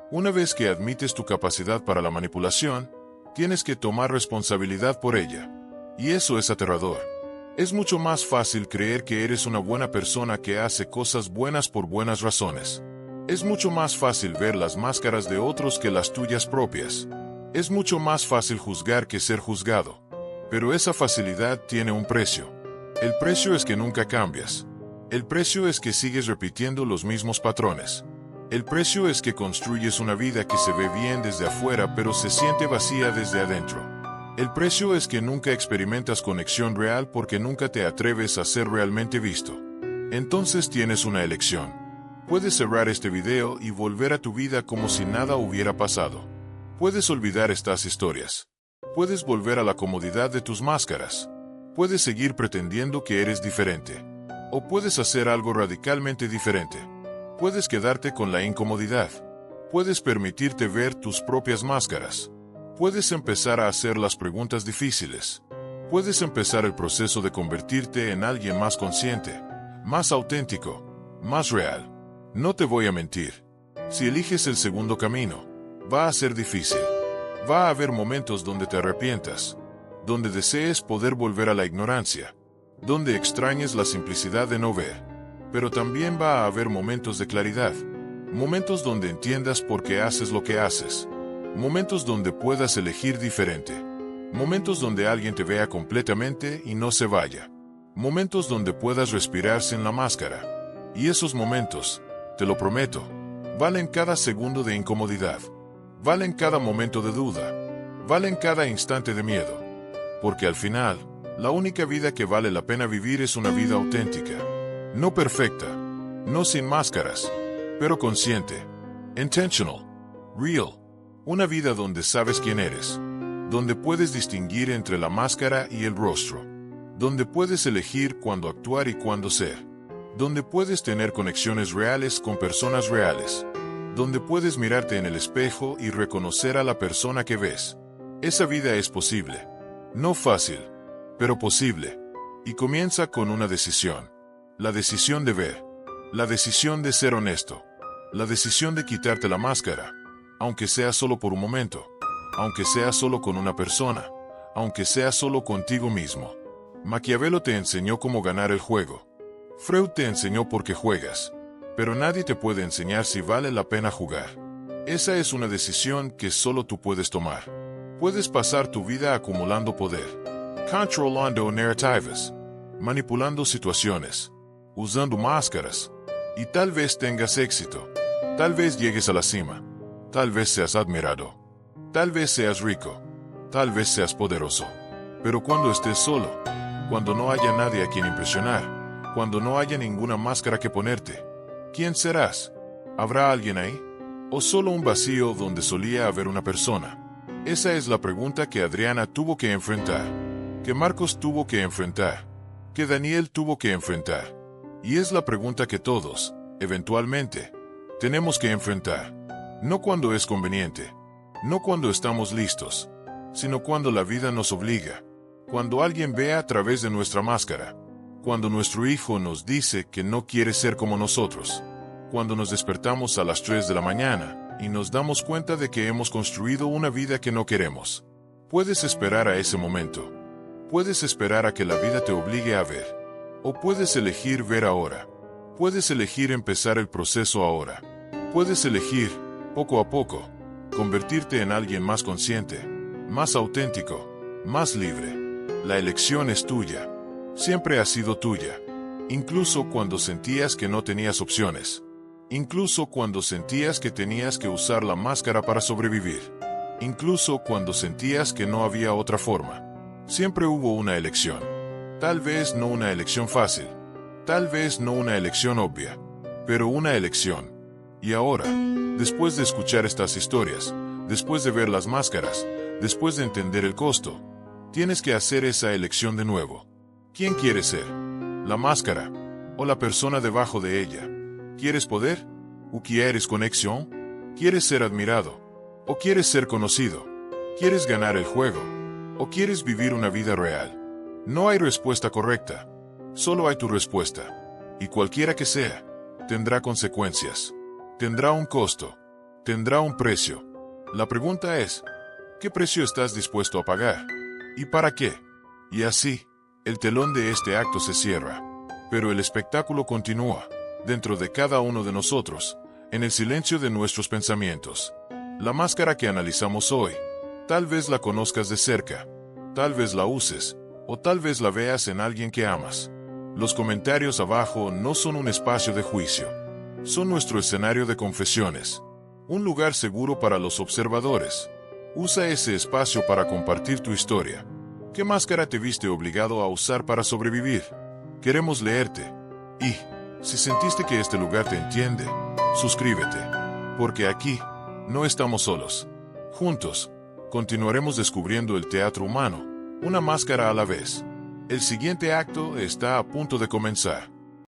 Una vez que admites tu capacidad para la manipulación, tienes que tomar responsabilidad por ella. Y eso es aterrador. Es mucho más fácil creer que eres una buena persona que hace cosas buenas por buenas razones. Es mucho más fácil ver las máscaras de otros que las tuyas propias. Es mucho más fácil juzgar que ser juzgado. Pero esa facilidad tiene un precio. El precio es que nunca cambias. El precio es que sigues repitiendo los mismos patrones. El precio es que construyes una vida que se ve bien desde afuera pero se siente vacía desde adentro. El precio es que nunca experimentas conexión real porque nunca te atreves a ser realmente visto. Entonces tienes una elección. Puedes cerrar este video y volver a tu vida como si nada hubiera pasado. Puedes olvidar estas historias. Puedes volver a la comodidad de tus máscaras. Puedes seguir pretendiendo que eres diferente. O puedes hacer algo radicalmente diferente. Puedes quedarte con la incomodidad. Puedes permitirte ver tus propias máscaras. Puedes empezar a hacer las preguntas difíciles. Puedes empezar el proceso de convertirte en alguien más consciente, más auténtico, más real. No te voy a mentir. Si eliges el segundo camino, va a ser difícil. Va a haber momentos donde te arrepientas, donde desees poder volver a la ignorancia, donde extrañes la simplicidad de no ver. Pero también va a haber momentos de claridad, momentos donde entiendas por qué haces lo que haces, momentos donde puedas elegir diferente, momentos donde alguien te vea completamente y no se vaya, momentos donde puedas respirar sin la máscara. Y esos momentos, te lo prometo, valen cada segundo de incomodidad, valen cada momento de duda, valen cada instante de miedo. Porque al final, la única vida que vale la pena vivir es una vida auténtica. No perfecta, no sin máscaras, pero consciente, intentional, real. Una vida donde sabes quién eres, donde puedes distinguir entre la máscara y el rostro, donde puedes elegir cuándo actuar y cuándo ser, donde puedes tener conexiones reales con personas reales, donde puedes mirarte en el espejo y reconocer a la persona que ves. Esa vida es posible. No fácil, pero posible. Y comienza con una decisión. La decisión de ver. La decisión de ser honesto. La decisión de quitarte la máscara, aunque sea solo por un momento, aunque sea solo con una persona, aunque sea solo contigo mismo. Maquiavelo te enseñó cómo ganar el juego. Freud te enseñó por qué juegas, pero nadie te puede enseñar si vale la pena jugar. Esa es una decisión que solo tú puedes tomar. Puedes pasar tu vida acumulando poder, controlando narrativas, manipulando situaciones, usando máscaras, y tal vez tengas éxito, tal vez llegues a la cima, tal vez seas admirado, tal vez seas rico, tal vez seas poderoso. Pero cuando estés solo, cuando no haya nadie a quien impresionar, cuando no haya ninguna máscara que ponerte, ¿quién serás? ¿Habrá alguien ahí? ¿O solo un vacío donde solía haber una persona? Esa es la pregunta que Adriana tuvo que enfrentar, que Marcos tuvo que enfrentar, que Daniel tuvo que enfrentar. Y es la pregunta que todos, eventualmente, tenemos que enfrentar. No cuando es conveniente, no cuando estamos listos, sino cuando la vida nos obliga, cuando alguien ve a través de nuestra máscara, cuando nuestro hijo nos dice que no quiere ser como nosotros, cuando nos despertamos a las 3 de la mañana y nos damos cuenta de que hemos construido una vida que no queremos. Puedes esperar a ese momento. Puedes esperar a que la vida te obligue a ver. O puedes elegir ver ahora. Puedes elegir empezar el proceso ahora. Puedes elegir, poco a poco, convertirte en alguien más consciente, más auténtico, más libre. La elección es tuya. Siempre ha sido tuya. Incluso cuando sentías que no tenías opciones. Incluso cuando sentías que tenías que usar la máscara para sobrevivir. Incluso cuando sentías que no había otra forma. Siempre hubo una elección. Tal vez no una elección fácil. Tal vez no una elección obvia. Pero una elección. Y ahora, después de escuchar estas historias, después de ver las máscaras, después de entender el costo, tienes que hacer esa elección de nuevo. ¿Quién quieres ser? ¿La máscara? ¿O la persona debajo de ella? ¿Quieres poder? ¿O quieres conexión? ¿Quieres ser admirado? ¿O quieres ser conocido? ¿Quieres ganar el juego? ¿O quieres vivir una vida real? No hay respuesta correcta. Solo hay tu respuesta. Y cualquiera que sea, tendrá consecuencias. Tendrá un costo. Tendrá un precio. La pregunta es, ¿qué precio estás dispuesto a pagar? ¿Y para qué? Y así, el telón de este acto se cierra. Pero el espectáculo continúa. Dentro de cada uno de nosotros, en el silencio de nuestros pensamientos. La máscara que analizamos hoy, tal vez la conozcas de cerca, tal vez la uses, o tal vez la veas en alguien que amas. Los comentarios abajo no son un espacio de juicio, son nuestro escenario de confesiones, un lugar seguro para los observadores. Usa ese espacio para compartir tu historia. ¿Qué máscara te viste obligado a usar para sobrevivir? Queremos leerte. Y, Si sentiste que este lugar te entiende, suscríbete, porque aquí no estamos solos. Juntos, continuaremos descubriendo el teatro humano, una máscara a la vez. El siguiente acto está a punto de comenzar.